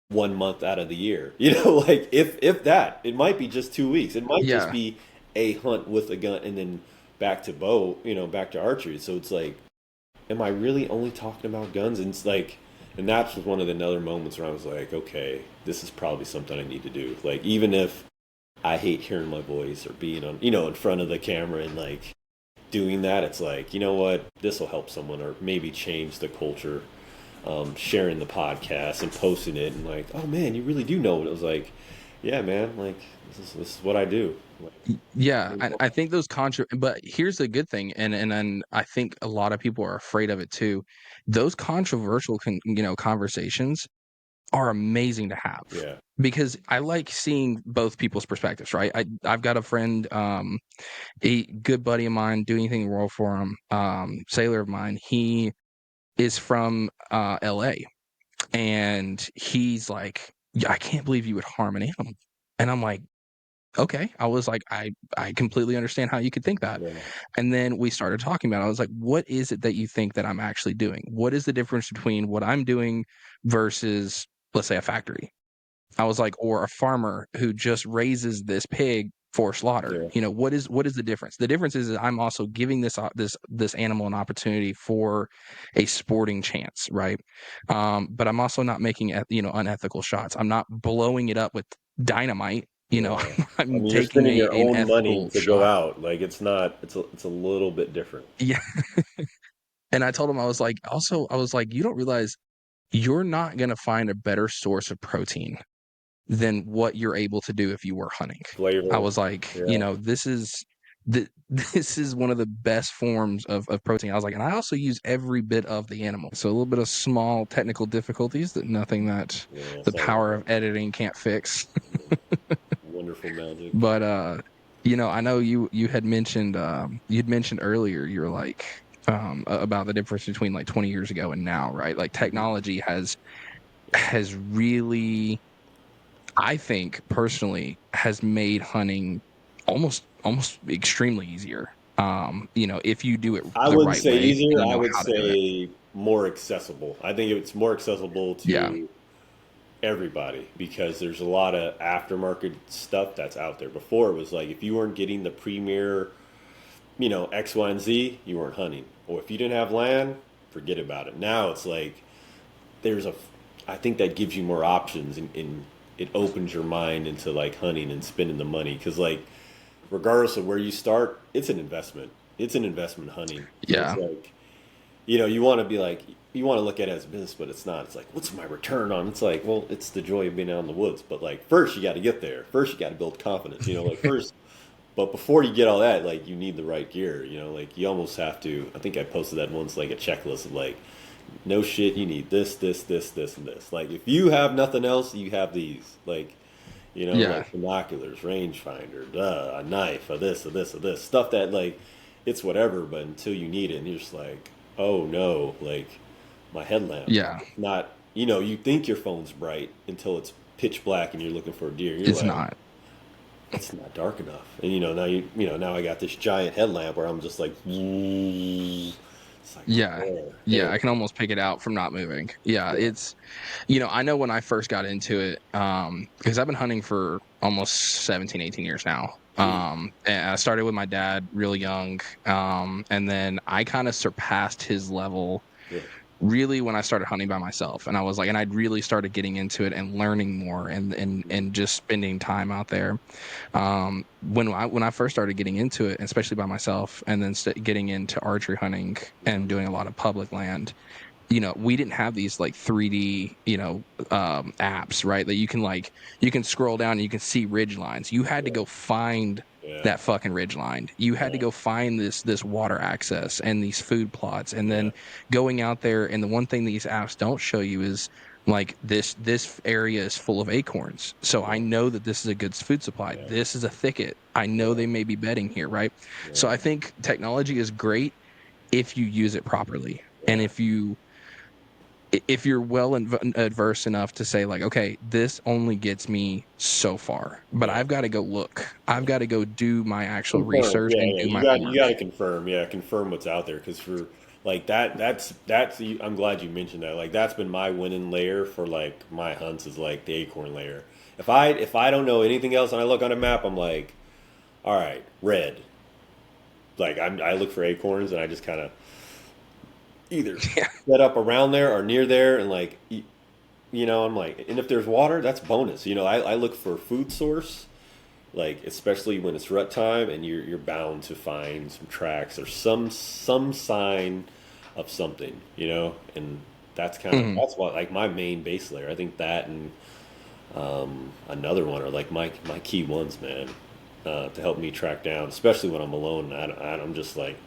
B: 1 month out of the year. Like if that, it might be just 2 weeks. It might just
A: Yeah.
B: be a hunt with a gun and then back to bow, back to archery. So it's like, am I really only talking about guns? And it's like, and that's one of the other moments where I was like, okay, this is probably something I need to do. Like, even if I hate hearing my voice or being on, in front of the camera and like doing that, it's like, you know what, this will help someone or maybe change the culture. Sharing the podcast and posting it and like, oh man, you really do know it. It was like, yeah, man, like this is what I do.
A: Yeah,
B: Like,
A: I think those but here's the good thing, and I think a lot of people are afraid of it too. Those controversial conversations are amazing to have
B: yeah,
A: because I like seeing both people's perspectives, right? I've got a friend, a good buddy of mine, do anything in the world for him, sailor of mine. He is from LA, and he's like, yeah, I can't believe you would harm an animal. And I'm like, okay. I was like, I completely understand how you could think that.
B: yeah,
A: And then we started talking about it. I was like, what is it that you think that I'm actually doing? What is the difference between what I'm doing versus, let's say, a factory? I was like, or a farmer who just raises this pig for slaughter.
B: yeah,
A: What is the difference? The difference is that I'm also giving this animal an opportunity for a sporting chance, right? But I'm also not making unethical shots. I'm not blowing it up with dynamite.
B: yeah. I
A: I'm
B: mean, you're
A: taking
B: spending
A: a
B: your
A: an
B: own money
A: ethical
B: to go
A: shot.
B: out. Like, it's not. It's a little bit different.
A: Yeah. And I told him, I was like, you don't realize you're not gonna find a better source of protein than what you're able to do if you were hunting. I
B: Flavor.
A: was like,
B: Yeah.
A: this is one of the best forms of protein. I was like, and I also use every bit of the animal. So a little bit of small technical difficulties that nothing that
B: Yeah.
A: the
B: Sounds
A: power
B: like
A: of editing can't fix.
B: wonderful magic.
A: But I know you had mentioned you'd mentioned earlier you were like about the difference between like 20 years ago and now, right? Like
B: Mhm.
A: technology has really, I think personally, has made hunting almost extremely easier. If you do it
B: I
A: the
B: wouldn't
A: right
B: say
A: way and
B: easier.
A: you
B: I
A: know
B: would
A: how to do it.
B: say more accessible. I think it's more accessible
A: Yeah.
B: to everybody because there's a lot of aftermarket stuff that's out there. Before it was like if you weren't getting the premier, X, Y, and Z, you weren't hunting. Or if you didn't have land, forget about it. Now it's like there's a, I think that gives you more options and it opens your mind into like hunting and spending the money because like regardless of where you start, it's an investment. It's an investment hunting. So it's
A: Yeah.
B: like you want to be like, you want to look at it as a business, but it's not. It's like, what's my return on? It's like, well, it's the joy of being out in the woods. But like, first you got to get there. First you got to build confidence. Like first, but before you get all that, like you need the right gear. Like you almost have to. I think I posted that once, like a checklist of like, no shit, you need this, and this. Like if you have nothing else, you have these. Like,
A: Yeah.
B: like binoculars, rangefinder, a knife, a this stuff that like, it's whatever. But until you need it, and you're just like, oh no, like my headlamp.
A: Yeah.
B: It's not, you think your phone's bright until it's pitch black and you're looking for a deer. And you're
A: It's
B: like,
A: not.
B: it's not dark enough. And now I got this giant headlamp where I'm just like, it's like
A: Yeah. Yeah,
B: there.
A: I can almost pick it out from not moving. Yeah,
B: Yeah,
A: I know when I first got into it, because I've been hunting for almost 17, 18 years now.
B: jeez,
A: And I started with my dad real young. And then I kind of surpassed his level
B: yeah,
A: really when I started hunting by myself. And I was like, and I'd really started getting into it and learning more and just spending time out there. When I first started getting into it, especially by myself, and then getting into archery hunting and
B: mm-hmm.
A: doing a lot of public land, we didn't have these like 3D, apps, right? That you can scroll down and you can see ridge lines. You had to
B: Yeah,
A: go find
B: yeah,
A: that fucking ridge line. You had to
B: yeah,
A: go find this water access and these food plots, and
B: yeah,
A: then going out there. And the one thing these apps don't show you is like this area is full of acorns. So I
B: yeah,
A: know that this is a good food supply.
B: yeah,
A: This is a thicket. I know
B: yeah,
A: they may be bedding here, right? So
B: yeah,
A: I think technology is great if you use it properly. And
B: Yeah.
A: if you're well adverse enough to say like, okay, this only gets me so far, but
B: Yeah.
A: I've got to go look. I've got to go do my actual
B: Confirm.
A: research
B: Yeah,
A: and
B: yeah.
A: do my
B: You
A: homework.
B: got to confirm. Yeah, confirm what's out there because for like that's I'm glad you mentioned that. Like that's been my winning layer for like my hunts is like the acorn layer. If I don't know anything else and I look on a map, I'm like, all right, red. Like I look for acorns and I just kind of either
A: Yeah.
B: set up around there or near there and like I'm like, and if there's water, that's bonus. I look for food source, like especially when it's rut time and you're bound to find some tracks or some sign of something, and
A: Mhm.
B: that's what like my main base layer. I think that and another one are like my key ones, man, to help me track down, especially when I'm alone. I'm just like,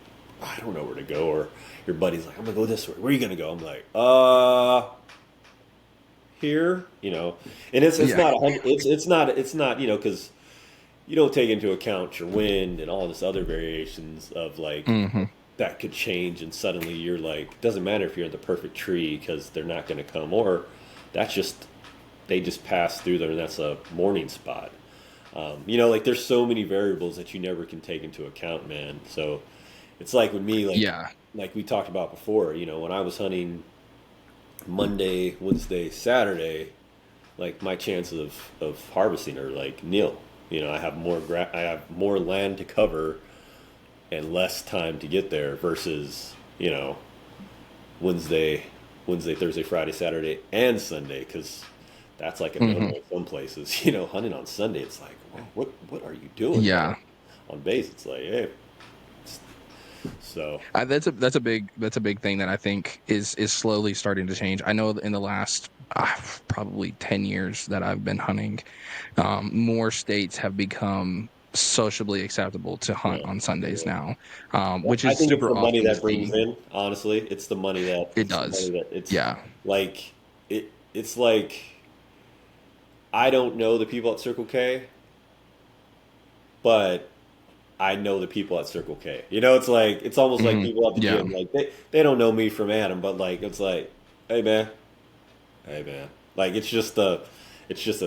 B: I don't know where to go, or your buddy's like, I'm gonna go this way. Where are you gonna go? I'm like, here, and it's
A: Yeah.
B: not it's not because you don't take into account your wind and all this other variations of like
A: Mhm.
B: that could change and suddenly you're like doesn't matter if you're in the perfect tree because they're not going to come or that's just they just pass through there and that's a morning spot. Like there's so many variables that you never can take into account, man. So it's like with me,
A: Yeah.
B: like we talked about before, when I was hunting Monday, Wednesday, Saturday, like my chances of harvesting are like nil. I have more land to cover and less time to get there versus Wednesday, Thursday, Friday, Saturday, and Sunday because that's like a no
A: Mhm.
B: no some places. Hunting on Sunday, it's like, whoa, what are you doing, man?
A: Yeah.
B: On base, it's like, hey, so
A: That's a big thing that I think is slowly starting to change. I know in the last probably 10 years that I've been hunting, more states have become sociably acceptable to hunt
B: yeah,
A: on Sundays
B: yeah.
A: now,
B: Well,
A: which
B: I
A: is
B: think it's
A: super
B: the money
A: awesome to
B: that brings
A: see.
B: in. Honestly,
A: It
B: it's the
A: does.
B: money that it's
A: Yeah.
B: like it's like I don't know the people at Circle K, but I know the people at Circle K. It's almost like
A: Hmm.
B: people at the
A: Yeah.
B: gym. Like they don't know me from Adam, but like it's like, hey man, hey man. Like it's just a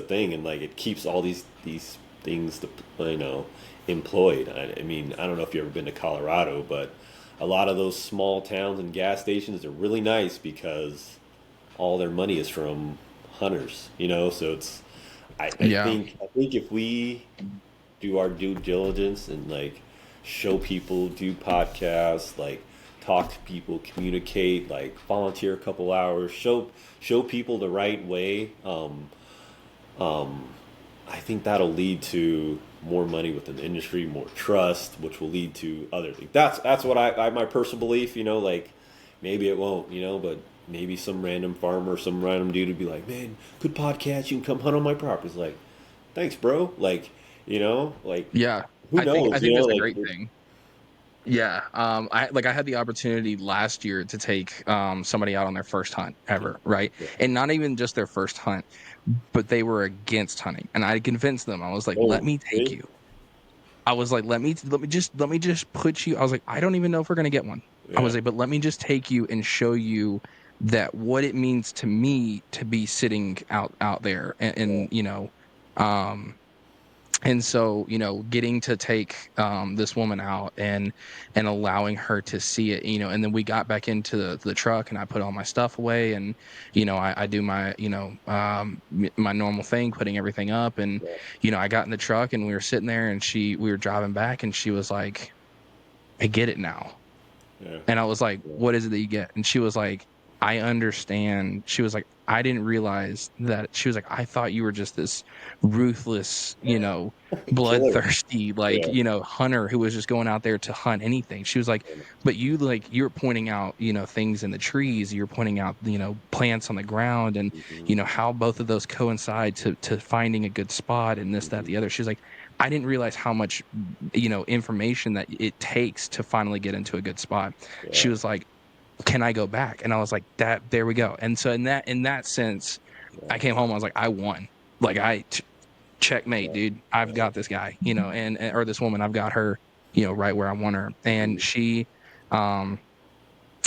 B: thing, and like it keeps all these things employed. I mean, I don't know if you've ever been to Colorado, but a lot of those small towns and gas stations are really nice because all their money is from hunters. So it's
A: Yeah.
B: I think if we do our due diligence and like show people, do podcasts, like talk to people, communicate, like volunteer a couple hours, show people the right way. Um, I think that'll lead to more money within the industry, more trust, which will lead to other things. That's what I my personal belief. Like maybe it won't, but maybe some random farmer, some random dude would be like, "Man, good podcast. You can come hunt on my property." It's like, thanks, bro. Like, like
A: Yeah.
B: who
A: I
B: knows?
A: think that's a great thing. Yeah, I had the opportunity last year to take somebody out on their first hunt
B: Yeah,
A: ever, right?
B: yeah.
A: And not even just their first hunt, but they were against hunting. And I convinced them. I was like, "Let
B: Oh,
A: me take
B: see?
A: you." I was like, let me just put you." I was like, "I don't even know if we're gonna get one." I
B: Yeah,
A: was like, "But let me just take you and show you that what it means to me to be sitting out there
B: yeah,
A: and and so getting to take this woman out and allowing her to see it, and then we got back into the truck and I put all my stuff away, and I do my my normal thing, putting everything up, and
B: yeah,
A: I got in the truck and we were sitting there, and we were driving back, and she was like, "I get it now."
B: yeah,
A: And I was like,
B: yeah,
A: "What is it that you get?" And she was like, "I understand." She was like, "I didn't realize that." She was like, "I thought you were just this ruthless,
B: killer.
A: bloodthirsty, like,
B: Yeah,
A: hunter who was just going out there to hunt anything." She was like, "But you're pointing out, things in the trees, you're pointing out, plants on the ground, and,
B: hmm
A: how both of those coincide to finding a good spot and this, that,
B: hmm
A: the other." She's like, "I didn't realize how much, information that it takes to finally get into a good spot." She
B: yeah,
A: was like, "Can I go back?" And I was like, "That there we go." And so in that sense, I
B: yeah,
A: came home, I was like, "I won." Like checkmate,
B: yeah,
A: dude. I've
B: yeah,
A: got this guy, or this woman, I've got her, right where I want her. And
B: hmm
A: she um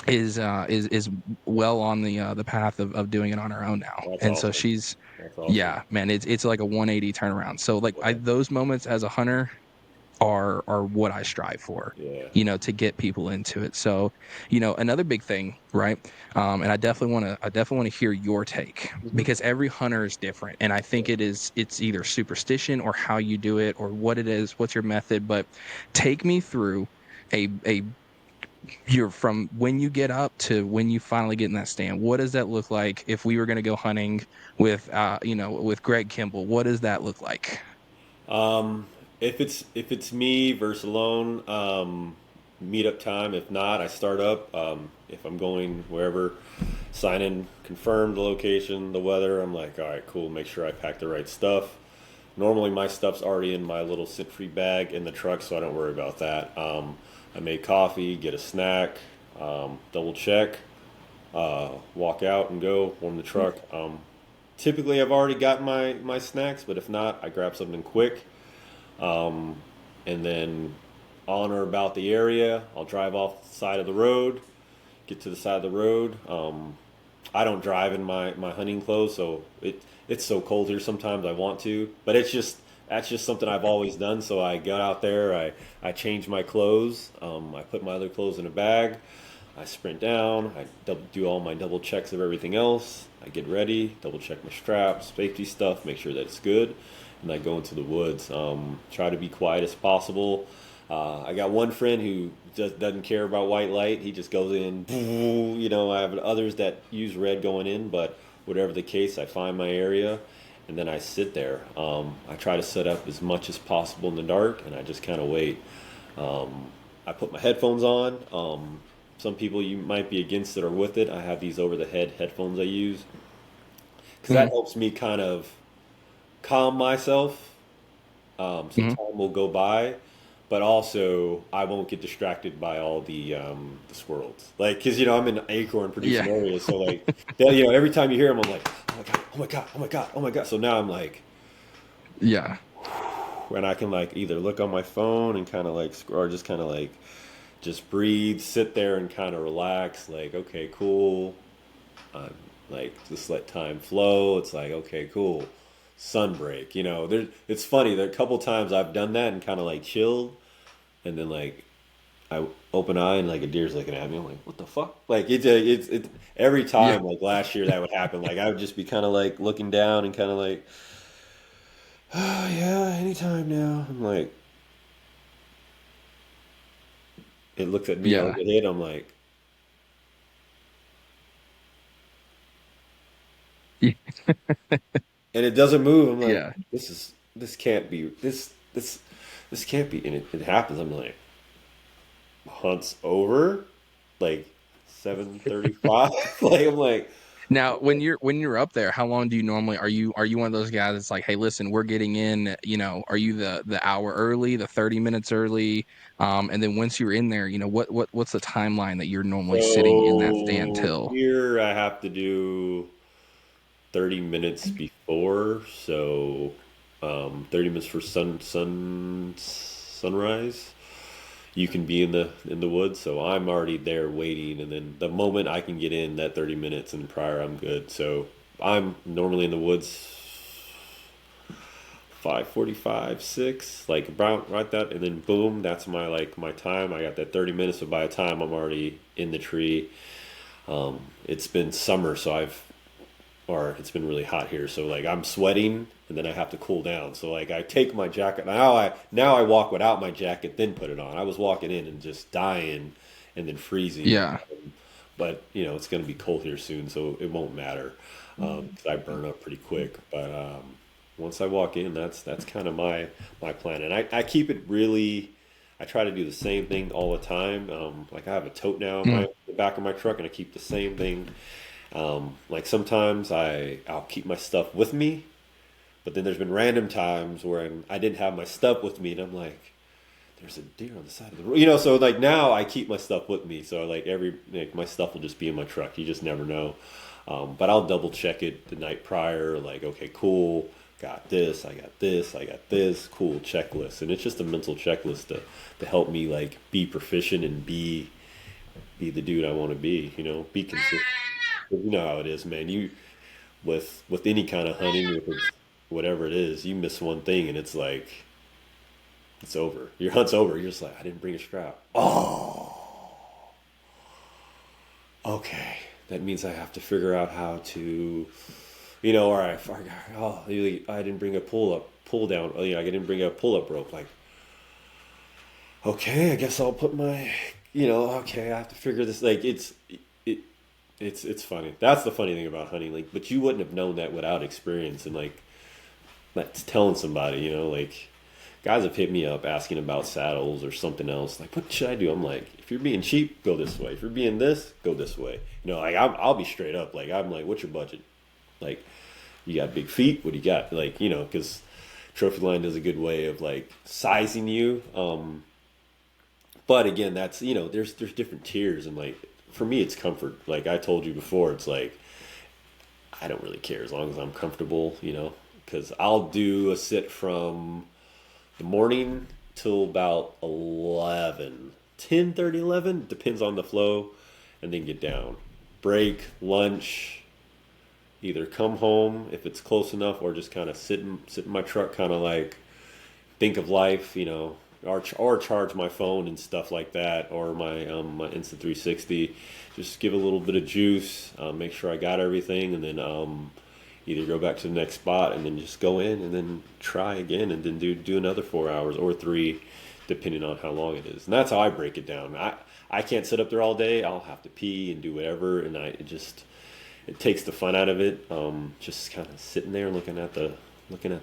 A: is well on the path of doing it on her own now,
B: That's
A: and so
B: awesome.
A: she's
B: That's awesome.
A: yeah, man, it's like a 180 turnaround. So like
B: Yeah.
A: those moments as a hunter are what I strive for,
B: Yeah.
A: to get people into it. So, another big thing, right? And I definitely want to hear your take
B: Hmm.
A: because every hunter is different, and I think it's either superstition or how you do it or what it is, what's your method. But take me through a you're from when you get up to when you finally get in that stand. What does that look like if we were going to go hunting with Gregg Kimbell? What does that look like?
B: Um, if it's me versus alone, meetup time. If not, I start up. If I'm going wherever, sign in, confirm the location, the weather. I'm like, all right, cool. Make sure I pack the right stuff. Normally, my stuff's already in my little sit-free bag in the truck, so I don't worry about that. I make coffee, get a snack, double check, walk out and go, warm the truck. Typically, I've already got my snacks, but if not, I grab something quick. And then on or about the area, I'll drive off the side of the road, get to the side of the road. I don't drive in my hunting clothes, so it's so cold here sometimes I want to, but that's just something I've always done. So I go out there, I change my clothes, I put my other clothes in a bag, I sprint down, do all my double checks of everything else, I get ready, double check my straps, safety stuff, make sure that it's good, and I go into the woods. Try to be quiet as possible. I got one friend who just doesn't care about white light. He just goes in. I have others that use red going in, but whatever the case, I find my area, and then I sit there. I try to set up as much as possible in the dark, and I just kind of wait. I put my headphones on. Some people you might be against it or with it. I have these over the head headphones I use because that
A: Mhm,
B: helps me kind of calm myself. So
A: mhm.
B: time will go by, but also I won't get distracted by all the squirrels. Like, cause I'm in acorn
A: Yeah,
B: producing areas, so like, every time you hear them, I'm like, oh my god, oh my god, oh my god, oh my god. So now I'm like,
A: yeah,
B: when I can like either look on my phone and kind of like, or just kind of like, just breathe, sit there and kind of relax. Like, okay, cool. I'm like, just let time flow. It's like, okay, cool. Sunbreak. It's funny. There are a couple times I've done that and kind of like chilled, and then like I open eye and like a deer's looking at me. I'm like, what the fuck? Like it's every
A: yeah,
B: time. Like last year that would happen. Like I would just be kind of like looking down and kind of like, oh yeah, anytime now. I'm like, it looks at me. I
A: yeah,
B: look at it. I'm like,
A: y
B: and it doesn't move. I'm like,
A: yeah,
B: this can't be this can't be. And it happens. I'm like, hunt's over, like 7:35. Like I'm like,
A: Now, when you're up there, how long do you normally are you one of those guys that's like, "Hey, listen, we're getting in," are you the hour early, the 30 minutes early? And then once you're in there, what's the timeline that you're normally sitting in that stand
B: so
A: till?
B: here I have to do 30 minutes before, so 30 minutes for sunrise. You can be in the woods, so I'm already there waiting, and then the moment I can get in that 30 minutes and prior, I'm good. So I'm normally in the woods 5:45, 6, like about right that, and then boom, that's my time. I got that 30 minutes, so by the time I'm already in the tree, it's been summer, so or it's been really hot here, so like I'm sweating, and then I have to cool down. So like I take my jacket now I walk without my jacket, then put it on. I was walking in and just dying, and then freezing.
A: Yeah.
B: But it's going to be cold here soon, so it won't matter, 'cause I burn up pretty quick. But once I walk in, that's kind of my plan, and I keep it really. I try to do the same thing all the time. Like I have a tote now in
A: Mm,
B: the back of my truck, and I keep the same thing. Like sometimes I'll keep my stuff with me, but then there's been random times where I didn't have my stuff with me, and I'm like, there's a deer on the side of the road. So like now I keep my stuff with me. So like my stuff will just be in my truck. You just never know. But I'll double check it the night prior. Like, okay, cool. Got this. I got this. I got this. Cool checklist. And it's just a mental checklist to help me like be proficient and be be the dude I want to be. You know, be consistent. You know how it is, man. You with any kind of hunting, if it's whatever it is, you miss one thing and it's like it's over. Your hunt's over. You're just like, I didn't bring a strap. Oh, okay. That means I have to figure out how to, all right. Oh, I didn't bring a pull down. Oh, I didn't bring a pull up rope. Like, okay, I guess I'll put my, okay, I have to figure this. Like, it, it's funny. That's the funny thing about hunting. Like, but you wouldn't have known that without experience and like that's telling somebody. Like guys have hit me up asking about saddles or something else. Like, what should I do? I'm like, if you're being cheap, go this way. If you're being this, go this way. Like I'll be straight up. Like I'm like, what's your budget? Like, you got big feet. What do you got? Like, because Trophy Line does a good way of like sizing you. But again, that's there's different tiers, and like for me, it's comfort. Like I told you before, it's like I don't really care as long as I'm comfortable. Because I'll do a sit from the morning till about 11, 10:30, 11, depends on the flow, and then get down, break, lunch, either come home if it's close enough, or just kind of sit in my truck, kind of like think of life, or charge my phone and stuff like that, or my Insta 360. Just give a little bit of juice, make sure I got everything, and then either go back to the next spot and then just go in and then try again and then do another 4 hours or three, depending on how long it is. And that's how I break it down. I can't sit up there all day. I'll have to pee and do whatever, and it takes the fun out of it. Just kind of sitting there looking at the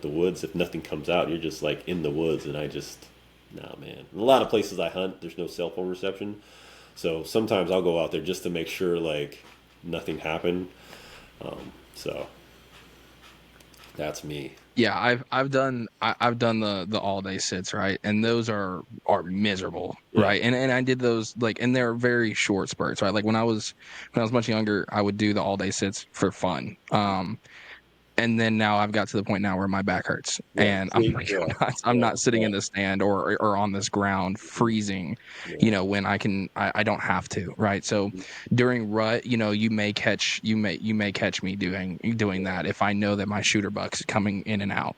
B: woods. If nothing comes out, you're just like in the woods, and nah, man. In a lot of places I hunt, there's no cell phone reception, so sometimes I'll go out there just to make sure like nothing happened. So that's me.
A: Yeah, I've done the all day sits, right? And those are miserable,
B: Yeah.
A: right? And I did those like, and they're very short spurts, right? Like when I was much younger, I would do the all day sits for fun. And then now I've got to the point now where my back hurts,
B: Yeah.
A: and I'm
B: See?
A: like,
B: Yeah.
A: I'm
B: Yeah.
A: not sitting in the stand or on this ground freezing,
B: Yeah.
A: when I don't have to, right? So during rut, you may catch me doing that if I know that my shooter buck's coming in and out,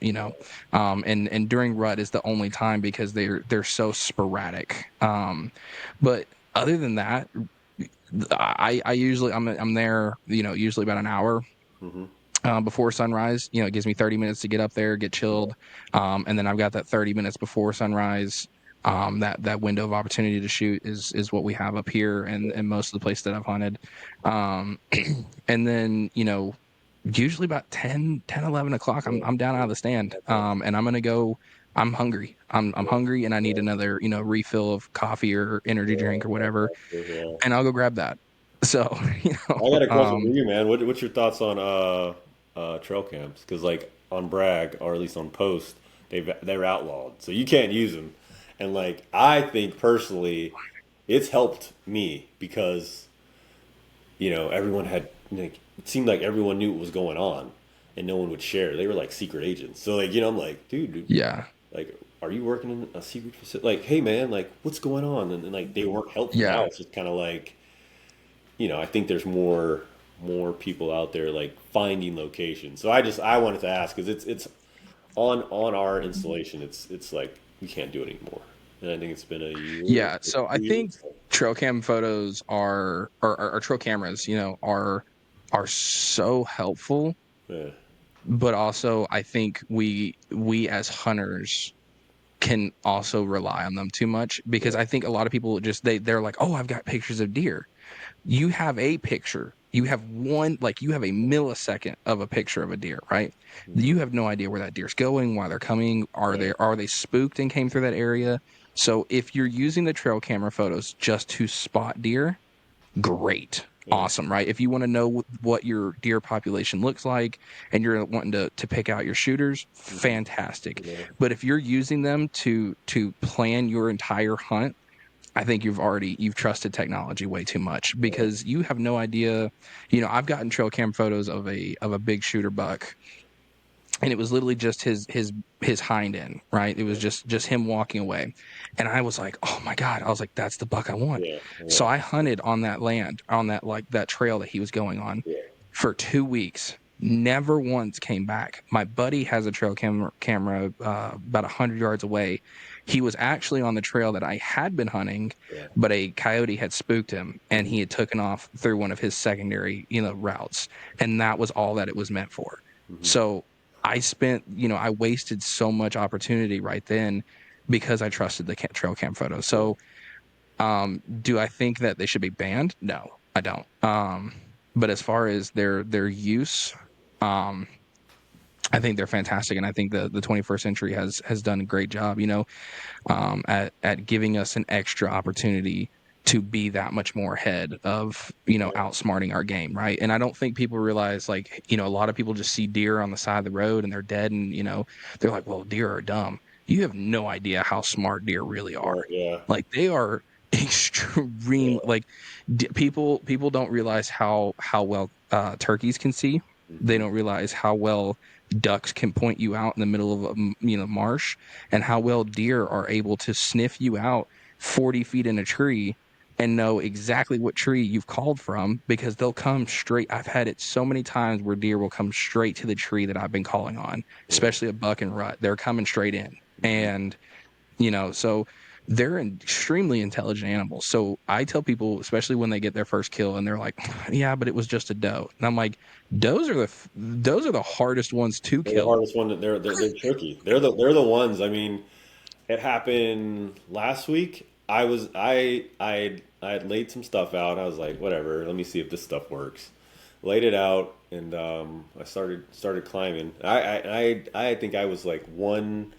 A: and during rut is the only time because they're so sporadic. But other than that, I usually I'm there, usually about an hour
B: Mm-hmm.
A: before sunrise. It gives me 30 minutes to get up there, get chilled, and then I've got that 30 minutes before sunrise. That window of opportunity to shoot is what we have up here and most of the places that I've hunted. Um, and then usually about 11 o'clock,
B: Yeah.
A: I'm down out of the stand, and I'm gonna go. I'm hungry. I'm hungry, and I need another refill of coffee or energy drink or whatever,
B: Yeah.
A: and I'll go grab that. So
B: I got a question for you, man. What's your thoughts on trail cams? Because like on Bragg or at least on Post, they're outlawed, so you can't use them. And like I think personally, it's helped me because everyone had like it seemed like everyone knew what was going on, and no one would share. They were like secret agents. So like I'm like, dude,
A: yeah,
B: like, are you working in a secret facility? Like, hey man, like what's going on? And like they weren't helpful. Now
A: yeah.
B: it's just kind of like I think there's more people out there like finding locations. So I wanted to ask because it's on our installation. It's like we can't do it anymore, and I think it's been a year,
A: Yeah, so I
B: 2 years.
A: think trail cam photos or trail cameras, are so helpful,
B: Yeah,
A: but also I think we as hunters can also rely on them too much because
B: yeah,
A: I think a lot of people just they're like, "Oh, I've got pictures of deer." You have a picture. You have you have a millisecond of a picture of a deer, right?
B: mhm,
A: You have no idea where that deer's going, why they're coming.
B: yeah,
A: Are they spooked and came through that area? So if you're using the trail camera photos just to spot deer, great.
B: yeah,
A: Awesome, right? If you want to know what your deer population looks like and you're wanting to pick out your shooters,
B: mhm,
A: fantastic.
B: yeah,
A: But if you're using them to plan your entire hunt, I think you've trusted technology way too much
B: yeah,
A: because you have no idea. I've gotten trail cam photos of a big shooter buck and it was literally just his hind end, right? It was just him walking away, and I was like, oh my god, I was like, that's the buck I want.
B: Yeah.
A: So
B: Yeah.
A: I hunted on that land, on that like that trail that he was going on
B: Yeah.
A: for 2 weeks. Never once came back. My buddy has a camera about 100 yards away. He was actually on the trail that I had been hunting,
B: Yeah.
A: but a coyote had spooked him, and
B: Hmm.
A: he had taken off through one of his secondary, routes, and that was all that it was meant for.
B: Hmm.
A: So I wasted so much opportunity right then because I trusted the trail cam photos.
B: Yeah.
A: So, do I think that they should be banned? No, I don't. But as far as their use, um, I think they're fantastic, and I think the 21st century has done a great job. At giving us an extra opportunity to be that much more ahead of outsmarting our game, right? And I don't think people realize, like, a lot of people just see deer on the side of the road and they're dead, and they're like, well, deer are dumb. You have no idea how smart deer really are.
B: Smart. Yeah.
A: Like, they are extreme.
B: Yeah.
A: Like, people don't realize how well turkeys can see. They
B: Hmm.
A: don't realize how well ducks can point you out in the middle of a marsh, and how well deer are able to sniff you out 40 feet in a tree and know exactly what tree you've called from, because they'll come straight. I've had it so many times where deer will come straight to the tree that I've been calling on,
B: Yeah.
A: especially a buck and rut. They're coming straight in.
B: Hmm.
A: And, so they're extremely intelligent animals. So I tell people, especially when they get their first kill and they're like, yeah, but it was just a doe. And I'm like, those are the hardest ones to
B: They're the
A: kill.
B: hardest one. They're tricky. They're the ones. I mean, it happened last week. I had laid some stuff out. I was like, whatever. Let me see if this stuff works. Laid it out, and I started climbing. I think I was like one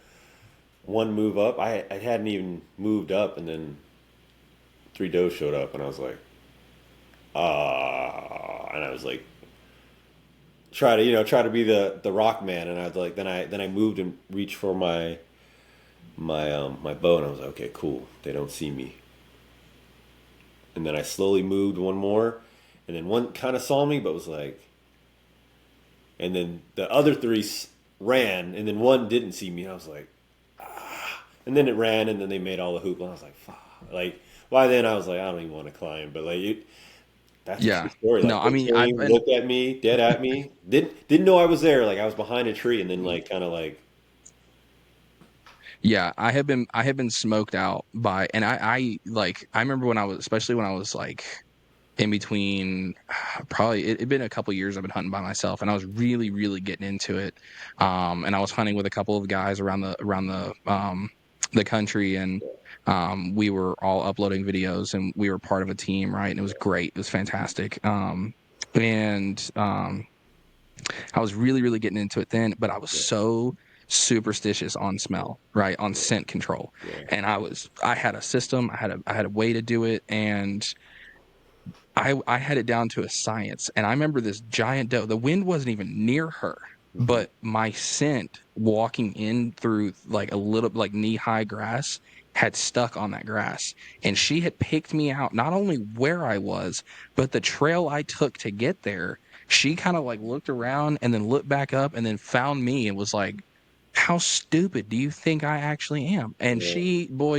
B: move up. I hadn't even moved up, and then three does showed up, and I was like, and I was like, try to be the rock man, and I was like, then I moved and reached for my bow, and I was like, okay, cool. They don't see me. And then I slowly moved one more, and then one kind of saw me, but was like, and then the other three ran, and then one didn't see me, and I was like, and then it ran, and then they made all the hoop, and I was like, fuck. Like, by then I was like, I don't even want to climb, but like, that's a true
A: Yeah.
B: story.
A: No,
B: Like,
A: I
B: they
A: mean,
B: came, looked at me, dead at me, didn't know I was there. Like, I was behind a tree, and then like kind of like,
A: yeah, I have been smoked out by, and I remember when I was, especially when I was like in between, probably it'd been a couple years I've been hunting by myself, and I was really, really getting into it. And I was hunting with a couple of guys around the country, and we were all uploading videos, and we were part of a team, right? And it was great. It was fantastic. And I was really, really getting into it then, but I was
B: yeah,
A: so superstitious on
B: yeah,
A: smell, right? On scent control.
B: yeah,
A: And I had a system, I had a way to do it. And I had it down to a science. And I remember this giant doe. The wind wasn't even near her,
B: hmm,
A: but my scent walking in through like a little like knee-high grass had stuck on that grass. And she had picked me out not only where I was, but the trail I took to get there. She kind of like looked around and then looked back up and then found me and was like, how stupid do you think I actually am? And
B: yeah.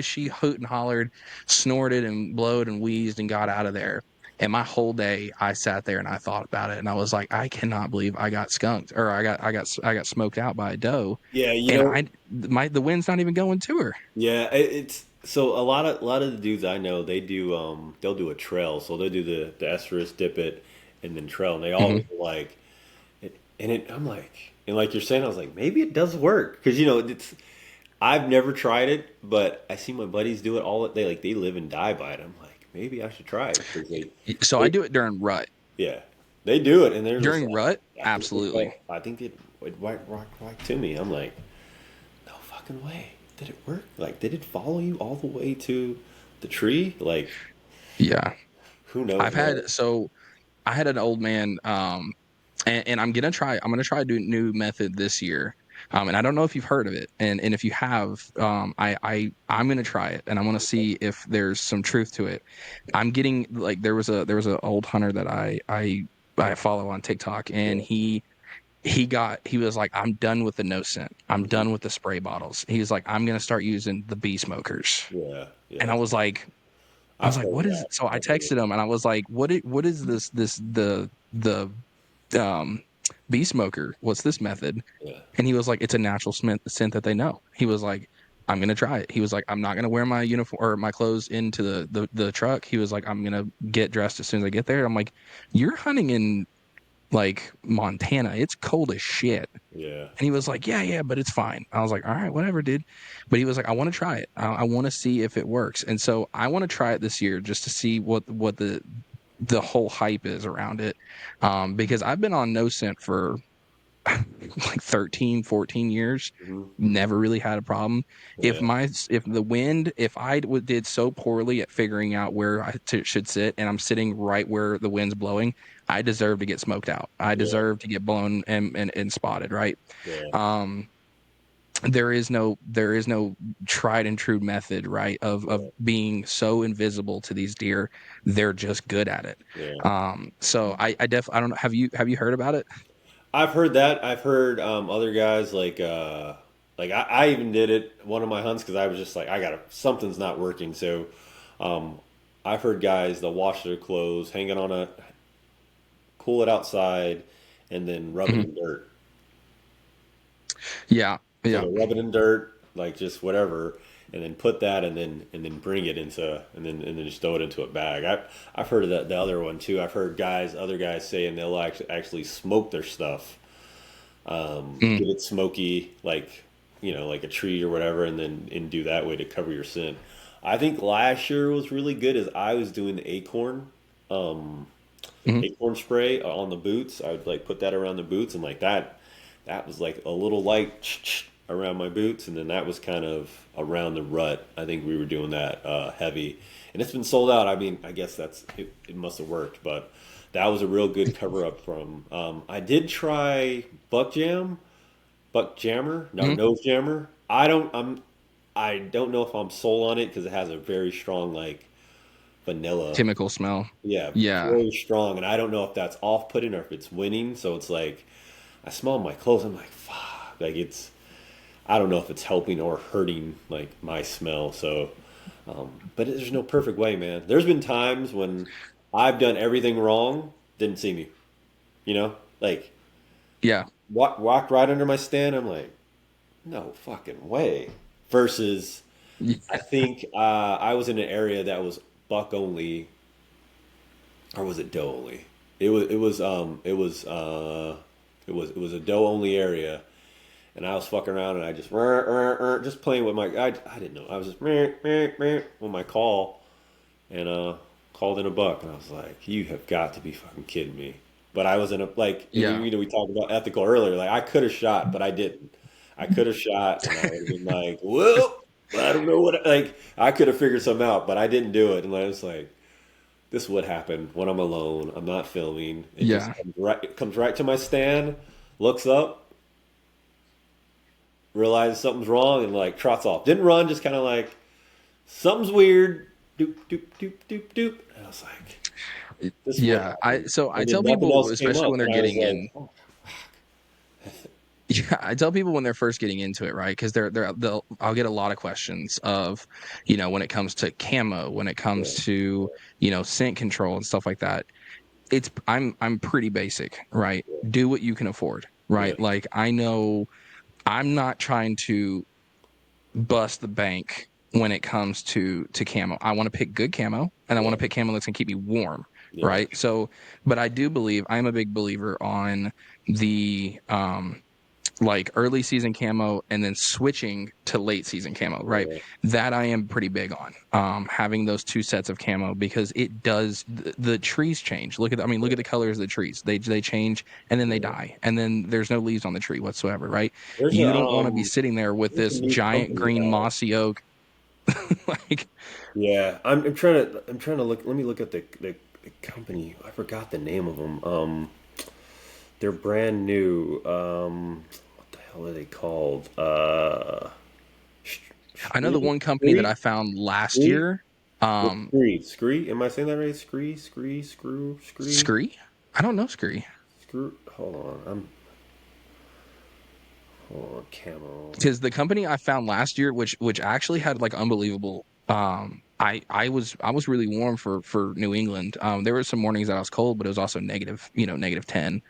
A: she hoot and hollered, snorted and blowed and wheezed and got out of there. And my whole day, I sat there and I thought about it, and I was like, I cannot believe I got skunked, or I got smoked out by a doe,
B: Yeah,
A: and the wind's not even going to her.
B: yeah. It's so a lot of the dudes I know, they'll do a trail, so they'll do the estrus, dip it, and then trail, and they
A: Hmm.
B: always like I'm like, and like you're saying, I was like, maybe it does work because it's I've never tried it, but I see my buddies do it all. They live and die by it. I'm like, maybe I should try it because
A: So I
B: they
A: do it during rut.
B: yeah, they do it, and they're just
A: During
B: like,
A: rut,
B: I think it
A: absolutely.
B: felt, I think it would rock right to me. I'm like, no fucking way. Did it work? Like, did it follow you all the way to the tree? Like,
A: Yeah,
B: who knows,
A: I've
B: man?
A: had so I had an old man, and I'm gonna try a new method this year. And I don't know if you've heard of it, and if you have, I'm gonna try it, and I want to see if there's some truth to it. I'm getting like there was a old hunter that I follow on TikTok, and
B: Yeah,
A: he was like, I'm done with the no scent. I'm
B: Mhm.
A: done with the spray bottles. He was like, I'm gonna start using the bee smokers.
B: Yeah,
A: And
B: yeah.
A: I was
B: I've
A: like,
B: heard of
A: what is
B: that.
A: so I
B: I've heard of
A: texted him and I was like, what is this the um bee smoker? What's this method?
B: it. Yeah,
A: And he was like, it's a natural scent that they know. He was like, I'm gonna try it. He was like, I'm not gonna wear my uniform or my clothes into the truck. He was like, I'm gonna get dressed as soon as I get there. I'm like, you're hunting in like Montana. It's cold as shit.
B: yeah,
A: And he was like, yeah, but it's fine. I was like, all right, whatever, dude. But he was like, I want to try it. I want to see if it works. And so I want to try it this year just to see what the whole hype is around it. Because I've been on no scent for like 13, 14 years,
B: hmm
A: never really had a problem.
B: yeah,
A: If the wind, if did so poorly at figuring out where should sit and I'm sitting right where the wind's blowing, I deserve to get smoked out. I
B: yeah,
A: deserve to get blown and spotted, right?
B: yeah,
A: um there is no tried and true method, right, of
B: yeah,
A: being so invisible to these deer. They're just good at it.
B: yeah.
A: So I don't know, have you heard about it?
B: I've heard that. I've heard other guys like I even did it one of my hunts because I was just like I got to something's not working. So um, I've heard guys that wash their clothes, hang it on a cool it outside, and then rub it
A: Mhm.
B: in dirt.
A: Yeah,
B: So
A: yeah,
B: they rub it in dirt, like just whatever, and then put that, and then bring it into, and then just throw it into a bag. I've heard of that the other one too. I've heard other guys saying they'll actually smoke their stuff,
A: mm,
B: get it smoky, like like a tree or whatever, and do that way to cover your scent. I think last year was really good as I was doing the um,
A: mhm.
B: acorn spray on the boots. I would like put that around the boots and like that. That was like a little light around my boots, and then that was kind of around the rut. I think we were doing that heavy, and it's been sold out. I mean, I guess it must have worked, but that was a real good cover up from. I did try buck jammer, no
A: Mhm.
B: nose jammer. I don't know if I'm sold on it because it has a very strong like vanilla.
A: Chemical smell.
B: Yeah,
A: Yeah,
B: very strong, and I don't know if that's off-putting or if it's winning. So it's like I smell my clothes. I'm like, fuck, like it's. I don't know if it's helping or hurting like my smell. So, but there's no perfect way, man. There's been times when I've done everything wrong, didn't see me. Like
A: yeah,
B: walked right under my stand. I'm like, no fucking way. Versus, I
A: yeah.
B: think I was in an area that was buck only, or was it doe only? It was a doe only area, and I was fucking around and I just just playing with my I didn't know I was just with my call and called in a buck, and I was like, you have got to be fucking kidding me. But I was in a like
A: Yeah.
B: we talked about ethical earlier. Like I could have shot, but I didn't. I could have shot, and I would have been like, well, I don't know what like I could have figured something out, but I didn't do it, and I was like, this would happen when I'm alone. I'm not filming. It just
A: Yeah.
B: comes right to my stand, looks up, realizes something's wrong, and like trots off. Didn't run, just kind of like something's weird. Doop doop doop doop doop. And I was like, this would
A: Yeah. I
B: happen.
A: so I
B: And then
A: tell
B: nothing
A: people,
B: else came
A: especially
B: up,
A: when they're
B: and I was
A: getting
B: like,
A: in,
B: oh,
A: yeah, I tell people when they're first getting into it, right? Because I'll get a lot of questions of, when it comes to camo, when it comes
B: yeah,
A: to, scent control and stuff like that. I'm pretty basic, right? Do what you can afford,
B: yeah,
A: right? Like I know I'm not trying to bust the bank when it comes to camo. I want to pick good camo and I want
B: yeah,
A: to pick camo that's going to keep me warm,
B: yeah,
A: right? So, but I do believe I'm a big believer on the like early season camo and then switching to late season camo, right?
B: yeah,
A: That I am pretty big on. Having those two sets of camo because it does the trees change. Look at the colors of the trees. They change and then they
B: yeah.
A: die. And then there's no leaves on the tree whatsoever, right?
B: There's
A: You don't want to be sitting there with
B: there's a
A: this
B: new
A: giant
B: company
A: green
B: out.
A: mossy oak like
B: Yeah, I'm trying to look. Let me look at the company. I forgot the name of them. They're brand new. What the hell are they called?
A: I know the
B: Scree,
A: one company that I
B: Scree,
A: found last
B: Scree,
A: year,
B: Scree. Am I saying that right? Scree.
A: Scree? I don't know Scree.
B: Screw. Hold on. Oh, camo.
A: because the company I found last year, which actually had like unbelievable. I was really warm for New England. There were some mornings that I was cold, but it was also negative, -10.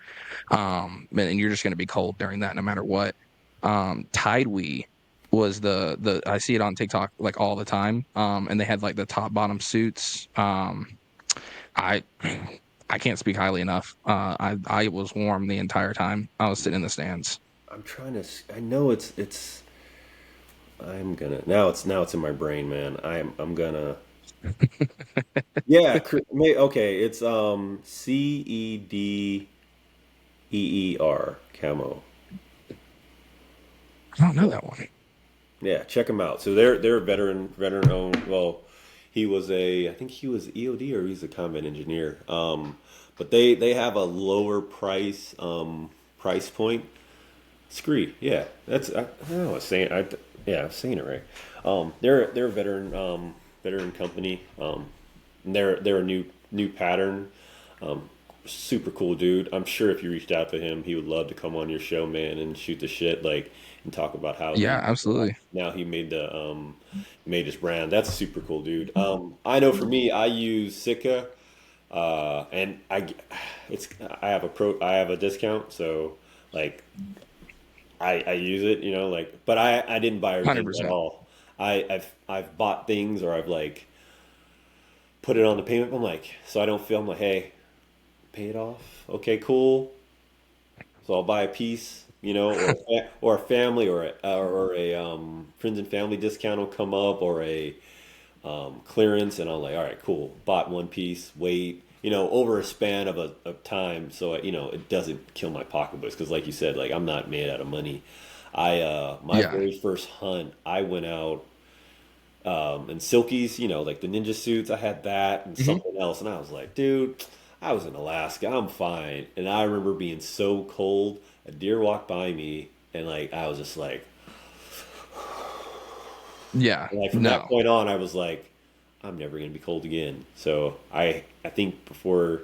A: And you're just going to be cold during that no matter what. Tidewee was the I see it on TikTok like all the time. And they had like the top bottom suits. I I can't speak highly enough. I was warm the entire time I was sitting in the stands.
B: I'm trying to. I know it's. I'm gonna now it's in my brain, man. I'm gonna. Yeah. Okay. It's CEDEER camo.
A: I don't know
B: Yeah.
A: that one.
B: Yeah. Check them out. So they're a veteran owned. Well, he was I think he was EOD or he's a combat engineer. But they have a lower price point. Scree, yeah, I don't know. I was saying, yeah, I was saying it right. They're a veteran company. They're a new pattern. Um, Super cool dude. I'm sure if you reached out to him, he would love to come on your show, man, and shoot the shit, like, and talk about how
A: Yeah,
B: he
A: absolutely.
B: now he made his brand. That's a super cool dude. I know for me, I use Sitka, and it's I have a discount, so like I use it, like, but I didn't buy everything at
A: 100%.
B: all. I've bought things or I've like put it on the payment. I'm like, so I don't feel I'm like, hey, pay it off. Okay, cool. So I'll buy a piece, or a family or a friends and family discount will come up or a clearance, and I'm like, all right, cool. Bought one piece, wait, over a span of time, so it doesn't kill my pocketbooks because, like you said, like I'm not made out of money. My
A: Yeah.
B: very first hunt, I went out in silkies, like the ninja suits. I had that and
A: Hmm.
B: something else, and I was like, dude, I was in Alaska, I'm fine. And I remember being so cold. A deer walked by me, and like I was just
A: Yeah.
B: like from that
A: No.
B: point on, I was like, I'm never going to be cold again. So I think before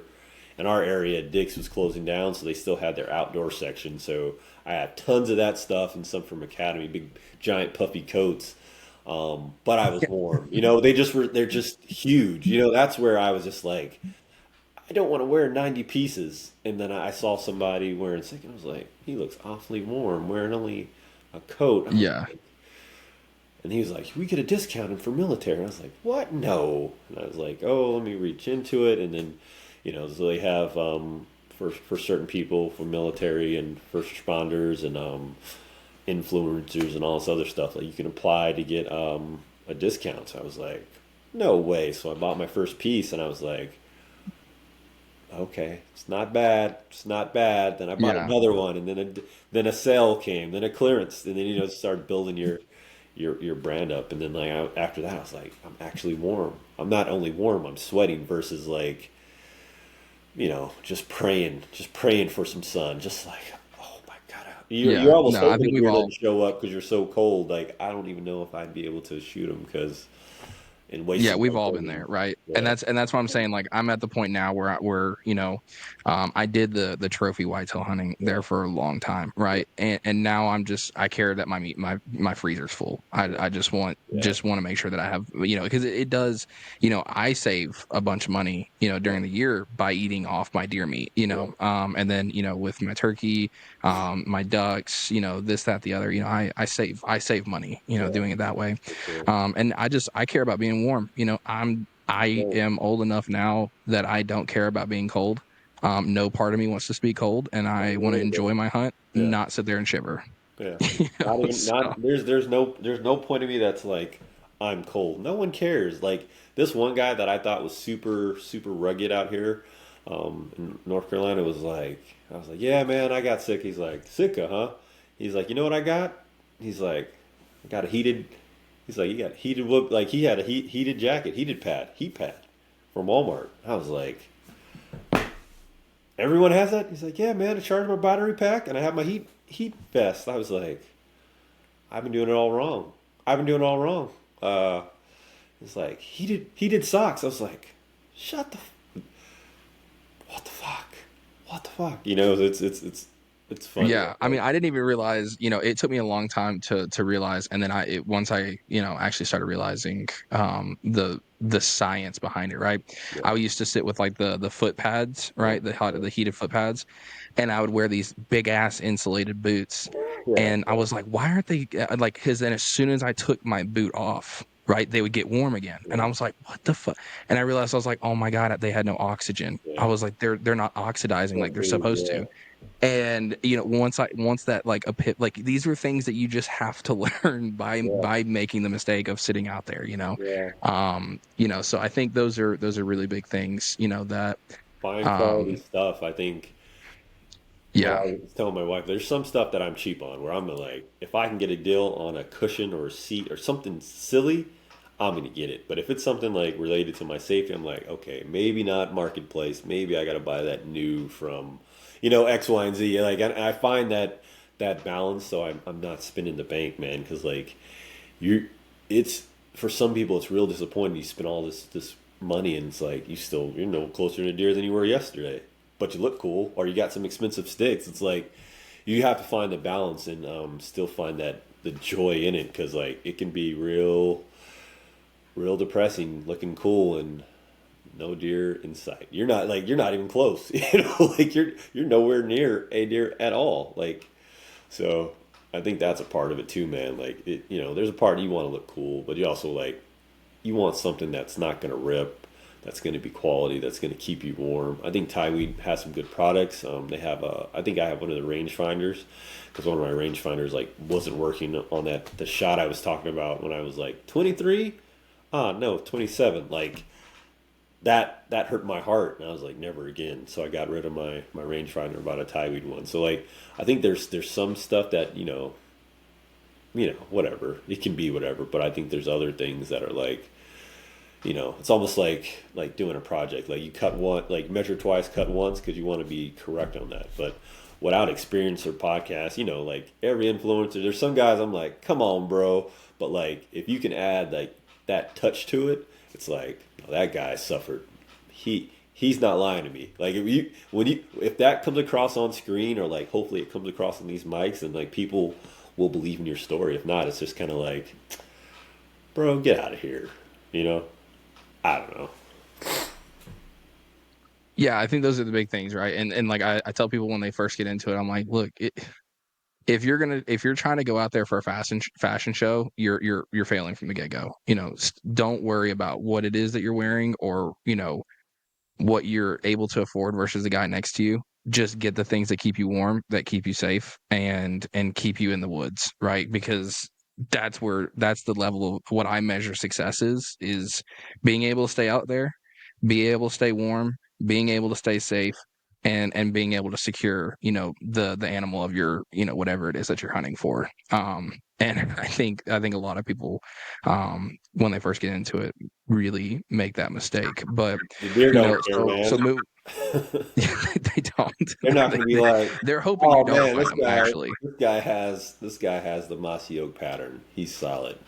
B: in our area, Dick's was closing down, so they still had their outdoor section. So I had tons of that stuff and some from Academy, big giant puffy coats. But I was warm. They're just huge. That's where I was just like, I don't want to wear 90 pieces. And then I saw somebody wearing six, and I was like, he looks awfully warm, wearing only a coat.
A: Yeah.
B: And he was like, we get a discount for military. And I was like, what? No. And I was like, oh, let me reach into it. And then, so they have for certain people, for military and first responders and influencers and all this other stuff, like you can apply to get a discount. So I was like, no way. So I bought my first piece, and I was like, okay, it's not bad. It's not bad. Then I bought
A: Yeah.
B: another one, and then a sale came, then a clearance, and then start building your brand up. And then like after that, I was like, I'm actually warm. I'm not only warm, I'm sweating versus like just praying for some sun. Just like, oh my god, you're
A: Yeah.
B: almost
A: No, I
B: hoping
A: think
B: a
A: we've
B: deer
A: all
B: doesn't show up because you're so cold. Like I don't even know if I'd be able to shoot him because and
A: Yeah,
B: wasting
A: we've
B: my
A: all been
B: money.
A: there, right? And
B: Yeah,
A: that's what I'm saying. Like I'm at the point now where I did the trophy whitetail hunting
B: yeah,
A: there for a long time,
B: yeah,
A: right? And now I care that my freezer's full.
B: yeah,
A: I just want
B: yeah,
A: to make sure that I have because it does I save a bunch of money
B: yeah,
A: during the year by eating off my deer meat,
B: yeah,
A: and then with my turkey, my ducks, this that the other, I save money
B: yeah,
A: doing it that way.
B: for sure.
A: And I care about being warm. I
B: No,
A: am old enough now that I don't care about being cold. No part of me wants to be cold, and
B: not
A: I
B: even a
A: want to
B: little
A: enjoy
B: bit.
A: my hunt,
B: Yeah,
A: not sit there and shiver.
B: yeah.
A: You
B: Not
A: know,
B: even
A: so
B: not there's no point of me that's like I'm cold. No one cares. Like this one guy that I thought was super super rugged out here in North Carolina was like I was like, yeah man, I got sick. He's like, Sicka, huh? He's like, you know what I got? He's like, I got a heated. He's like, you got heated wood. Like he had a heated jacket, heat pad from Walmart. I was like, everyone has that. He's like, yeah man, I charged my battery pack and I have my heat vest. I was like. I've been doing it all wrong. I've been doing it all wrong. Uh, it's like he did socks. I was like, shut the what the fuck, what the fuck. It's It's funny.
A: Yeah, I mean, I didn't even realize, it took me a long time to realize, and then once I, actually started realizing the science behind it, right?
B: Yeah,
A: I used to sit with like the foot pads,
B: yeah,
A: right? The heated foot pads, and I would wear these big ass insulated boots,
B: yeah,
A: and I was like, why aren't they like? Because then as soon as I took my boot off, right, they would get warm again, and I
B: yeah,
A: was like, what the fuck? And I realized I was like, oh my god, they had no oxygen. I
B: yeah.
A: was like, they're not oxidizing
B: So
A: like they're
B: please,
A: supposed
B: yeah,
A: to. And once that like a pit like these were things that you just have to learn
B: yeah,
A: by making the mistake of sitting out there,
B: yeah.
A: so I think those are really big things, that
B: Fine quality
A: um
B: stuff. I think what
A: yeah.
B: I was telling my wife, there's some stuff that I'm cheap on where I'm like, if I can get a deal on a cushion or a seat or something silly, I'm gonna get it. But if it's something like related to my safety, I'm like, okay, maybe not marketplace. Maybe I gotta buy that new from, X, Y, and Z. Like, I find that balance, so I'm not spending the bank, man, because like you, it's for some people it's real disappointing. You spend all this money and it's like you're no closer to deer than you were yesterday, but you look cool or you got some expensive sticks. It's like you have to find the balance and still find that the joy in it because like it can be real depressing looking cool and no deer in sight. You're not even close. Like you're nowhere near a deer at all. Like so I think that's a part of it too, man. Like there's a part you want to look cool, but you also like you want something that's not going to rip, that's going to be quality, that's going to keep you warm. I think Taiweed has some good products. They have I think I have one of the rangefinders because one of my rangefinders like wasn't working on the shot I was talking about when I was like 23. Ah, no, 27. Like that hurt my heart, and I was like, never again. So I got rid of my rangefinder, bought a Taiweed one. So like, I think there's some stuff that whatever it can be whatever, but I think there's other things that are like, it's almost like doing a project. Like you cut one, like measure twice, cut once, because you want to be correct on that. But without experience or podcast, like every influencer, there's some guys I'm like, come on, bro. But like, if you can add like that touch to it, it's like oh, that guy suffered. He's not lying to me. Like if that comes across on screen or like hopefully it comes across on these mics and like people will believe in your story. If not, it's just kind of like, bro, get out of here. You know. I don't know.
A: Yeah, I think those are the big things, right? And like I tell people when they first get into it, I'm like, look, if you're trying to go out there for a fashion show, you're failing from the get-go. Don't worry about what it is that you're wearing or, what you're able to afford versus the guy next to you. Just get the things that keep you warm, that keep you safe, and keep you in the woods, right? Because that's the level of what I measure success is being able to stay out there, be able to stay warm, being able to stay safe, and being able to secure, the animal of your, whatever it is that you're hunting for. And I think a lot of people, when they first get into it, really make that mistake. But
B: The deer don't care,
A: so
B: man.
A: move. They don't.
B: They're not
A: They,
B: going to be like,
A: they're hoping you
B: "Oh
A: don't
B: man,
A: find them. Actually,
B: this guy has the mossy oak pattern. He's solid.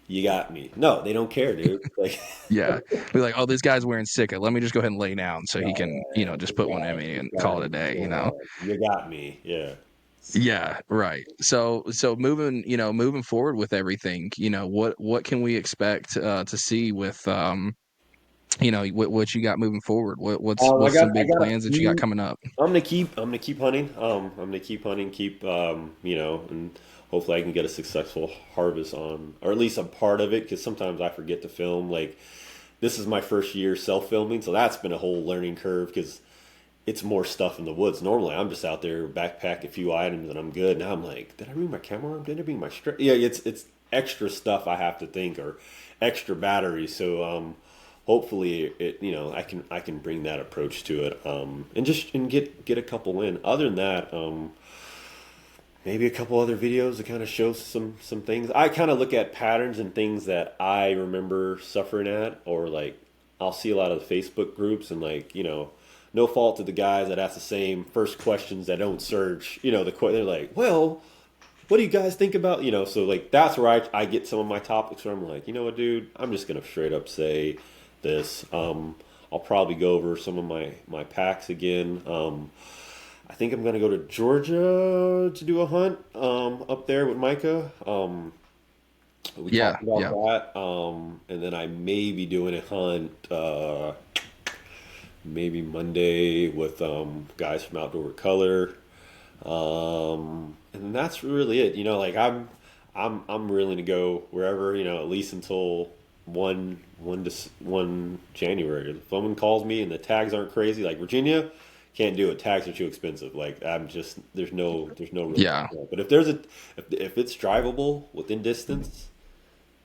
B: You got me." No, they don't care, dude. Like,
A: yeah. Be like, oh, this guy's wearing Sika. Let me just go ahead and lay down so he
B: no,
A: can,
B: man,
A: just put one in me
B: this
A: and
B: guy
A: call it a
B: knows what's
A: day.
B: going on. You got me. Yeah.
A: Yeah, right. So moving forward with everything, what can we expect to see with what you got moving forward?
B: I
A: What's
B: got
A: some
B: I
A: big
B: got a
A: plans that you got
B: few.
A: coming up?
B: I'm gonna keep hunting. I'm gonna keep hunting, and hopefully I can get a successful harvest on, or at least a part of it, because sometimes I forget to film. Like this is my first year self filming, so that's been a whole learning curve because it's more stuff in the woods. Normally I'm just out there backpack a few items and I'm good. Now I'm like, did I bring my camera? Did I bring my strap? Yeah, it's extra stuff I have to think or extra batteries. So hopefully I can bring that approach to it and get a couple in. Other than that, maybe a couple other videos to kind of show some things. I kind of look at patterns and things that I remember suffering at, or like I'll see a lot of the Facebook groups and like no fault to the guys that ask the same first questions that don't search. They're like, well, what do you guys think about so like that's where I get some of my topics where I'm like, you know what, dude, I'm just gonna straight up say this. I'll probably go over some of my packs again. I think I'm gonna go to Georgia to do a hunt up there with Micah. We
A: Yeah,
B: talked about
A: yeah.
B: that, and then I may be doing a hunt maybe Monday with guys from Outdoor with Color. And that's really it. You know, like I'm willing to go wherever. You know, at least until one January. If someone calls me and the tags aren't crazy, like Virginia, can't do it. Tags are too expensive. Like I'm just there's no really.
A: Yeah.
B: But if it's drivable within distance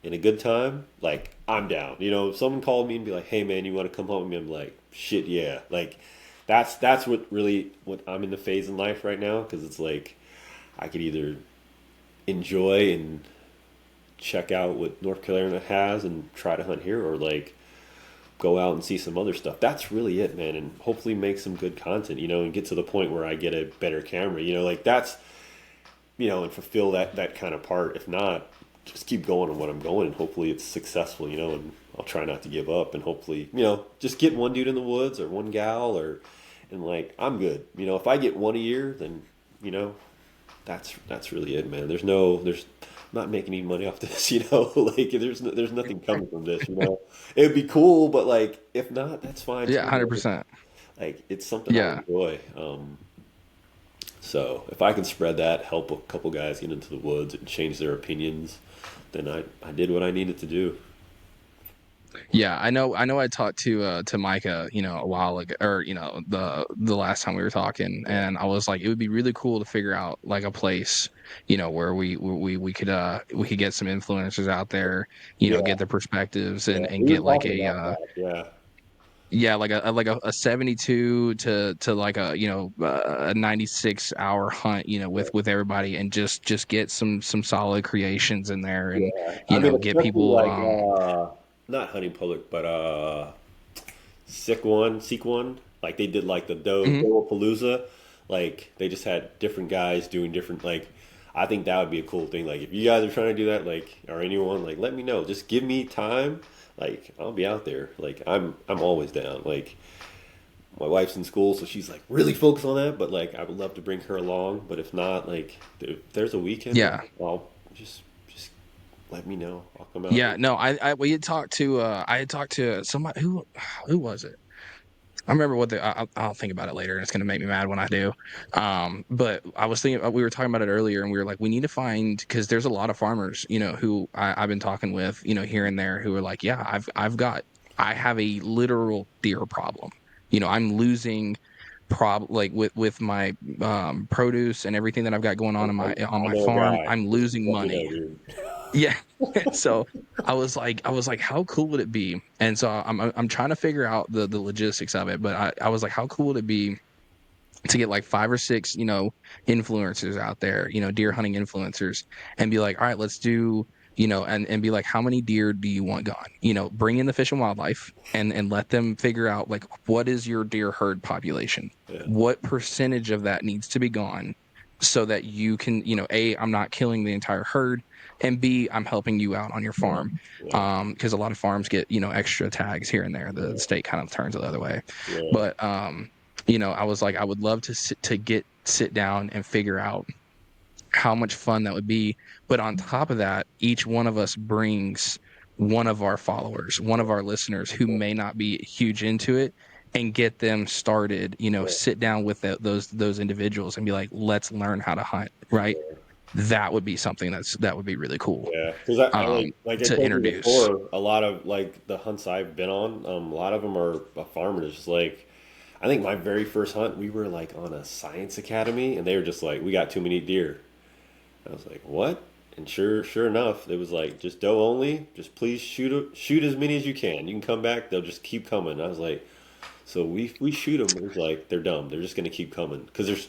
B: in a good time, like I'm down. You know, if someone called me and be like, "Hey man, you want to come home with me?" I'm like, "Shit, yeah." Like that's what I'm in the phase in life right now because it's like I could either enjoy and check out what North Carolina has and try to hunt here, or like go out and see some other stuff. That's really it, man, and hopefully make some good content, you know, and get to the point where I get a better camera, you know, like that's and fulfill that kind of part. If not, just keep going on what I'm going, and hopefully it's successful, you know, and I'll try not to give up, and hopefully, just get one dude in the woods or one gal, and like I'm good. You know, if I get one a year, then you know that's really it, man. There's not making any money off this, you know. Like there's nothing coming from this, you know. It would be cool, but like if not, that's fine
A: Yeah,
B: too.
A: 100%.
B: Like it's something I
A: Yeah.
B: enjoy. So if I can spread that, help a couple guys get into the woods and change their opinions, then I did what I needed to do.
A: Yeah, I know I talked to Micah, a while ago, or the last time we were talking,
B: Yeah,
A: and I was like, it would be really cool to figure out like a place, where we could get some influencers out there,
B: yeah,
A: get their perspectives
B: yeah.
A: and
B: We were
A: get like
B: talking
A: a
B: about that. Yeah,
A: yeah, like a 72 to like a 96-hour hunt,
B: yeah,
A: with everybody, and just get some solid creations in there, and
B: yeah. I mean,
A: get
B: especially
A: people
B: like not hunting public, but Seek One. Like they did like the
A: mhm.
B: Doe Palooza. Like they just had different guys doing different like. I think that would be a cool thing. Like if you guys are trying to do that, like or anyone, like let me know. Just give me time. Like I'll be out there. Like I'm always down. Like my wife's in school, so she's like really focused on that. But like I would love to bring her along. But if not, like if there's a weekend,
A: Yeah.
B: I'll just let me know. I'll come out there.
A: Yeah, no, we had talked to I had talked to somebody who was it? I remember what I'll think about it later, and it's gonna make me mad when I do. But I was thinking we were talking about it earlier, and we were like, we need to find because there's a lot of farmers, who I've been talking with, here and there, who are like, yeah, I have a literal deer problem. I'm losing like with my produce and everything that I've got going on on
B: I
A: my
B: know a
A: farm.
B: guy.
A: I'm
B: Just
A: losing
B: let me
A: money.
B: know, dude.
A: Yeah. So I was like, how cool would it be? And so I'm trying to figure out the logistics of it, but I was like, how cool would it be to get like 5 or 6, influencers out there, deer hunting influencers, and be like, all right, let's do, and be like, how many deer do you want gone? Bring in the Fish and Wildlife and let them figure out like what is your deer herd population?
B: Yeah,
A: What percentage of that needs to be gone so that you can, A, I'm not killing the entire herd, and B, I'm helping you out on your farm.
B: yeah,
A: Because a lot of farms get, extra tags here and there. The
B: yeah,
A: state kind of turns the other way.
B: yeah,
A: But I was like, I would love to sit down and figure out how much fun that would be. But on top of that, each one of us brings one of our followers, one of our listeners who may not be huge into it, and get them started.
B: yeah,
A: Sit down with those individuals and be like, let's learn how to hunt. Right? That would be something that would be really cool,
B: yeah. Because I like I
A: to
B: told you
A: introduce.
B: before, a lot of like the hunts I've been on, a lot of them are farmers. Just like I think my very first hunt, we were like on a science academy, and they were just like, "We got too many deer." I was like, "What?" And sure enough, it was like just doe only. Just please shoot as many as you can. You can come back; they'll just keep coming. I was like, so we shoot them. It was like they're dumb. They're just gonna keep coming because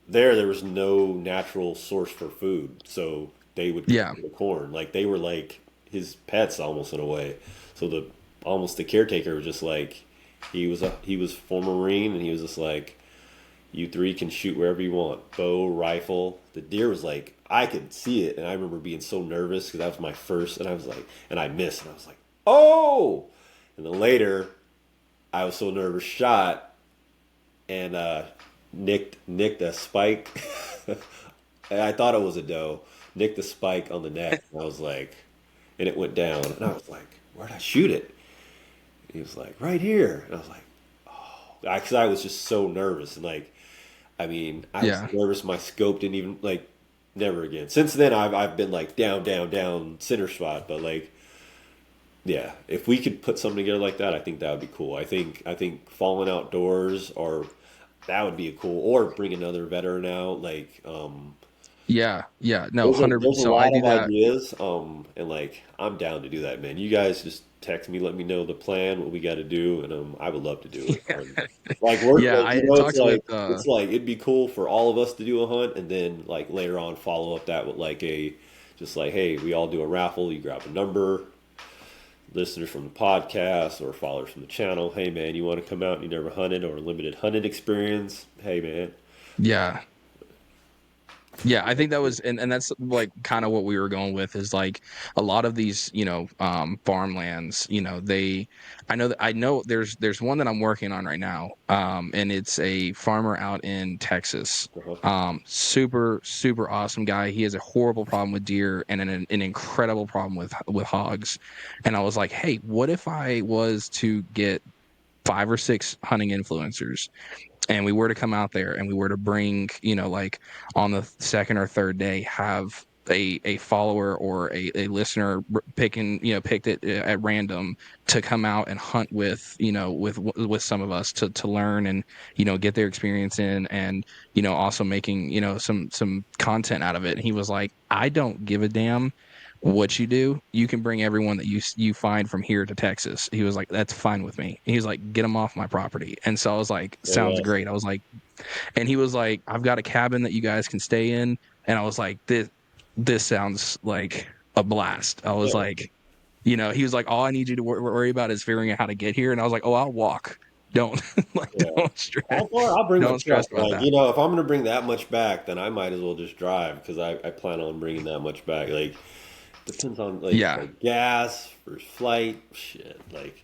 B: there was no natural source for food, so they would come
A: Yeah,
B: to the corn. Like they were like his pets almost in a way. So the caretaker was just like he was former Marine, and he was just like, you three can shoot wherever you want, bow, rifle. The deer was like I could see it, and I remember being so nervous because that was my first, and I was like, and I missed, and I was like, oh, and then later I was so nervous, shot, and nicked a spike. And I thought it was a doe. Nicked the spike on the neck. And I was like, and it went down. And I was like, where'd I shoot it? He was like, right here. And I was like, because I was just so nervous. And like, I mean, I was
A: Yeah.
B: nervous. My scope didn't even like, never again. Since then, I've been like down, down, down, center spot. But like, yeah, if we could put something together like that, I think that would be cool. I think falling outdoors, or that would be a cool, or bring another veteran out. Like,
A: Yeah. Yeah. No,
B: there's a
A: 100.
B: there's a
A: So I
B: lot
A: do
B: of
A: that.
B: ideas, and like I'm down to do that, man. You guys just text me, let me know the plan, what we got to do, and I would love to do it. Like we're
A: Yeah,
B: like,
A: I
B: it's
A: talked with
B: like it'd be cool for all of us to do a hunt, and then like later on follow up that with like a just like, hey, we all do a raffle. You grab a number, listeners from the podcast or followers from the channel. Hey man, you want to come out and you never hunted or limited hunting experience? Hey man,
A: yeah. Yeah, I think that was and that's like kind of what we were going with is like a lot of these, farmlands, I know there's one that I'm working on right now. And it's a farmer out in Texas.
B: uh-huh.
A: Super, super awesome guy. He has a horrible problem with deer and an incredible problem with hogs. And I was like, "Hey, what if I was to get 5 or 6 hunting influencers and we were to come out there and we were to bring, like on the second or third day, have a follower or a listener picked it at random to come out and hunt with, with some of us to learn and, get their experience in and, also making, some content out of it." And he was like, "I don't give a damn what you do. You can bring everyone that you find from here to Texas." He was like, "That's fine with me." He was like, "Get them off my property." And so I was like,
B: Hey,
A: "Sounds
B: awesome.
A: great." I was like, and he was like, "I've got a cabin that you guys can stay in." And I was like, this sounds like a blast. I was
B: Yeah,
A: like, he was like, "All I need you to worry about is figuring out how to get here." And I was like, "Oh, I'll walk. Don't like
B: yeah.
A: don't stress
B: I'll bring my
A: don't stress
B: truck.
A: about
B: Like,
A: that."
B: if I'm gonna bring that much back, then I might as well just drive because I plan on bringing that much back. Like, depends on
A: Yeah.
B: like gas, first flight, shit. Like,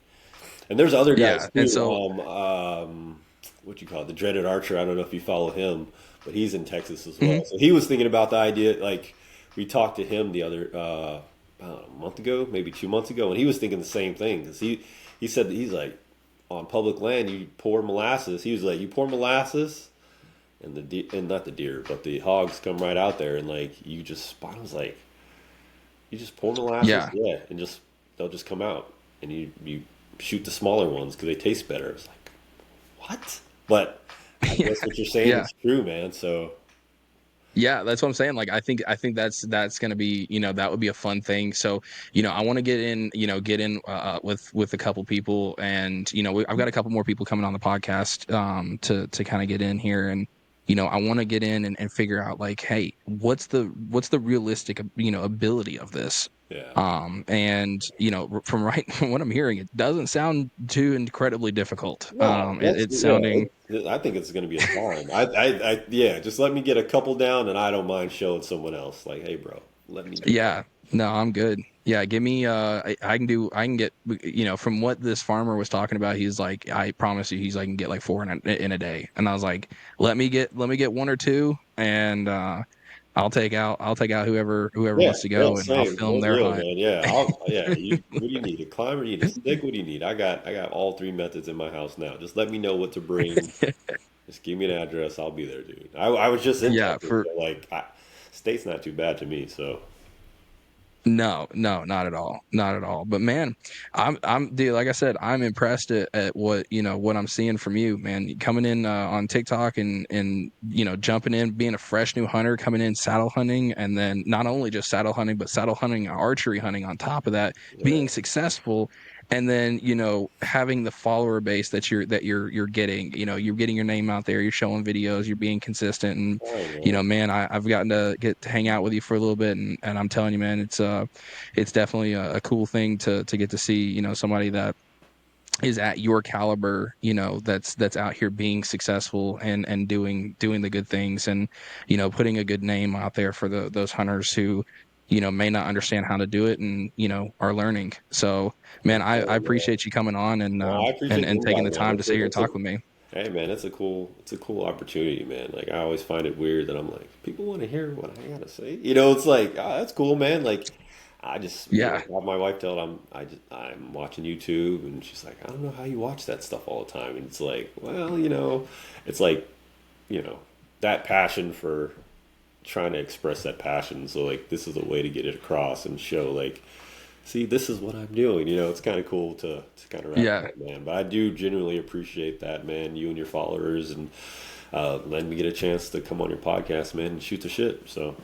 B: and there's other
A: Yeah.
B: guys
A: And
B: too.
A: so
B: What you call it, the dreaded Archer. I don't know if you follow him, but he's in Texas as well.
A: mhm.
B: So he was thinking about the idea. Like, we talked to him the other about a month ago, maybe 2 months ago, and he was thinking the same thing because he said that he's like on public land you pour molasses. He was like, you pour molasses and and not the deer, but the hogs come right out there and like you just spot. I was like, you just pour molasses,
A: Yeah.
B: yeah, and just they'll just come out and you shoot the smaller ones because they taste better. It's like what? But I
A: Yeah.
B: guess what you're saying
A: Yeah.
B: is true, man. So
A: Yeah, that's what I'm saying. Like, I think that's gonna be, that would be a fun thing. So, I want to get in with a couple people, and I've got a couple more people coming on the podcast, to kind of get in here, and I want to get in and figure out like, hey, what's the realistic ability of this,
B: yeah.
A: and from right from what I'm hearing, it doesn't sound too incredibly difficult.
B: No,
A: It's sounding.
B: I think it's going to be a time. Yeah. Just let me get a couple down, and I don't mind showing someone else. Like, hey, bro, let me do that.
A: Yeah, no, I'm good. Yeah, give me I can get from what this farmer was talking about, he's like, I promise you he's like can get like 4 in a day. And I was like, let me get 1 or 2 and I'll take out whoever
B: Yeah,
A: wants to
B: yeah,
A: go and I'll
B: same,
A: film
B: no
A: their
B: deal,
A: hunt.
B: man. Yeah, yeah. What do you need? A climber? You need a stick? What do you need? I got all three methods in my house now. Just let me know what to bring. Just give me an address. I'll be there, dude. I was just in
A: Yeah,
B: Texas,
A: for
B: so like, state's not too bad to me. So
A: No, no, not at all. Not at all. But man, dude, like I said, I'm impressed at what I'm seeing from you, man. Coming in on TikTok and jumping in, being a fresh new hunter, coming in saddle hunting, and then not only just saddle hunting, but saddle hunting, archery hunting on top of that,
B: yeah,
A: being successful, and then having the follower base that you're getting. You're getting your name out there, you're showing videos, you're being consistent, and
B: fine, man.
A: man, I've gotten to get to hang out with you for a little bit, and I'm telling you, man, it's definitely a cool thing to get to see, somebody that is at your caliber, that's out here being successful and doing the good things and putting a good name out there for those hunters who may not understand how to do it and are learning. So man,
B: That's
A: I
B: fine, man.
A: appreciate you coming on and
B: Well, I appreciate the
A: taking
B: invite,
A: the
B: man.
A: time to sit here and talk with me.
B: Hey man, it's a cool opportunity, man. Like I always find it weird that I'm like, people want to hear what I gotta say. It's like, oh, that's cool, man. Like I just,
A: Yeah,
B: have my wife tell it I'm watching YouTube, and she's like, I don't know how you watch that stuff all the time. And it's like, well, it's like, you know, that passion for trying to express that passion. So like, this is a way to get it across and show like, see, this is what I'm doing. It's kind of cool to kind of wrap it
A: yeah.
B: up, man. But I do genuinely appreciate that, man. You and your followers, and letting me get a chance to come on your podcast, man, and shoot the shit. So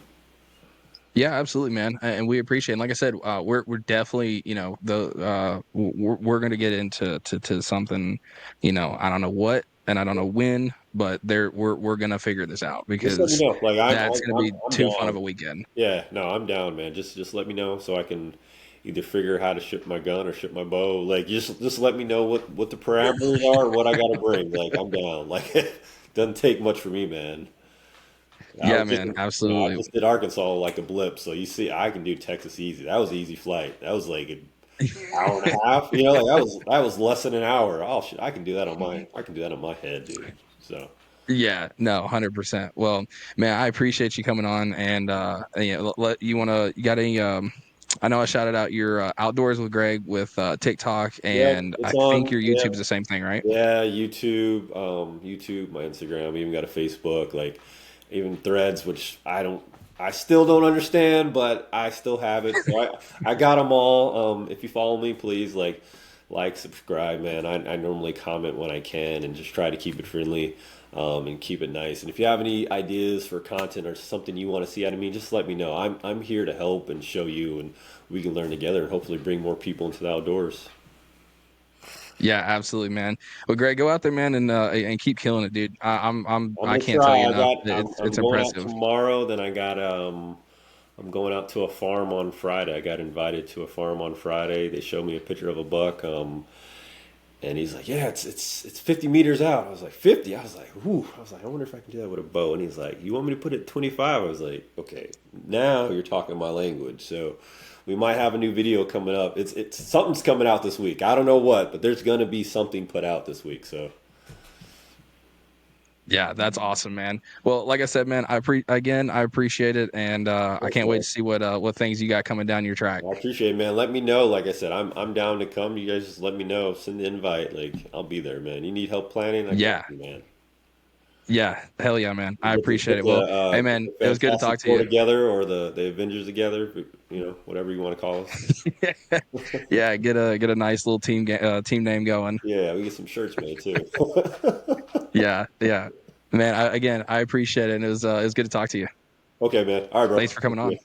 A: Yeah, absolutely, man, and we appreciate. And like I said, we're definitely, we're gonna get into to something, I don't know what and I don't know when, but we're gonna figure this out
B: just let me
A: because
B: know. Like
A: that's gonna be
B: I'm
A: too fun of
B: down.
A: a weekend.
B: Yeah, no, I'm down, man. Just let me know so I can either figure how to ship my gun or ship my bow. Like just let me know what the parameters are, what I got to bring. Like I'm down. Like it doesn't take much for me, man. I
A: Yeah,
B: was just,
A: man,
B: I
A: absolutely.
B: just did Arkansas like a blip. So you see, I can do Texas easy. That was an easy flight. That was like an hour and a half. Like that was less than an hour. Oh shit, I can do that on my head, dude. So
A: Yeah, no, 100%. Well, man, I appreciate you coming on, and you got any I know I shouted out your Outdoors with Greg with TikTok,
B: yeah,
A: and I
B: it's
A: think
B: on.
A: your
B: Yeah,
A: YouTube is the same thing, right?
B: yeah, YouTube, my Instagram, even got a Facebook, like even Threads, which I still don't understand, but I still have it. So I got them all. If you follow me, please subscribe, man. I normally comment when I can and just try to keep it friendly, and keep it nice. And if you have any ideas for content or something you want to see out of me, just let me know. I'm here to help and show you, and we can learn together and hopefully bring more people into the outdoors.
A: Yeah, absolutely, man. Well, Greg, go out there, man, and keep killing it, dude.
B: I'm
A: I
B: gonna
A: can't tell
B: try.
A: you
B: I
A: enough.
B: got. I'm
A: It's
B: going out
A: impressive.
B: tomorrow. Then I'm going out to a farm on Friday. I got invited to a farm on Friday. They showed me a picture of a buck. And he's like, yeah, it's 50 meters out. I was like, 50. I was like, whew. I was like, I wonder if I can do that with a bow. And he's like, you want me to put it 25? I was like, okay, now you're talking my language. So we might have a new video coming up. It's something's coming out this week. I don't know what, but there's gonna be something put out this week. So
A: Yeah, that's awesome, man. Well, like I said, man, I appreciate it, and I
B: thanks,
A: can't wait
B: man.
A: to see what things you got coming down your track.
B: I appreciate it, man. Let me know. Like I said, I'm down to come. You guys just let me know. Send the invite. Like I'll be there, man. You need help planning? I got
A: Yeah,
B: you, man.
A: yeah, hell yeah, man. I
B: Get
A: appreciate it.
B: the
A: Well, hey,
B: get
A: man,
B: the
A: it was good to
B: Fantastic
A: talk to
B: Four
A: you.
B: together or the Avengers together. Whatever you want to call us.
A: Yeah, get a nice little team name going.
B: Yeah, we get some shirts made too.
A: Yeah, yeah, man. Again, I appreciate it, and it was good to talk to you.
B: Okay, man. All right,
A: Thanks
B: bro.
A: for coming on.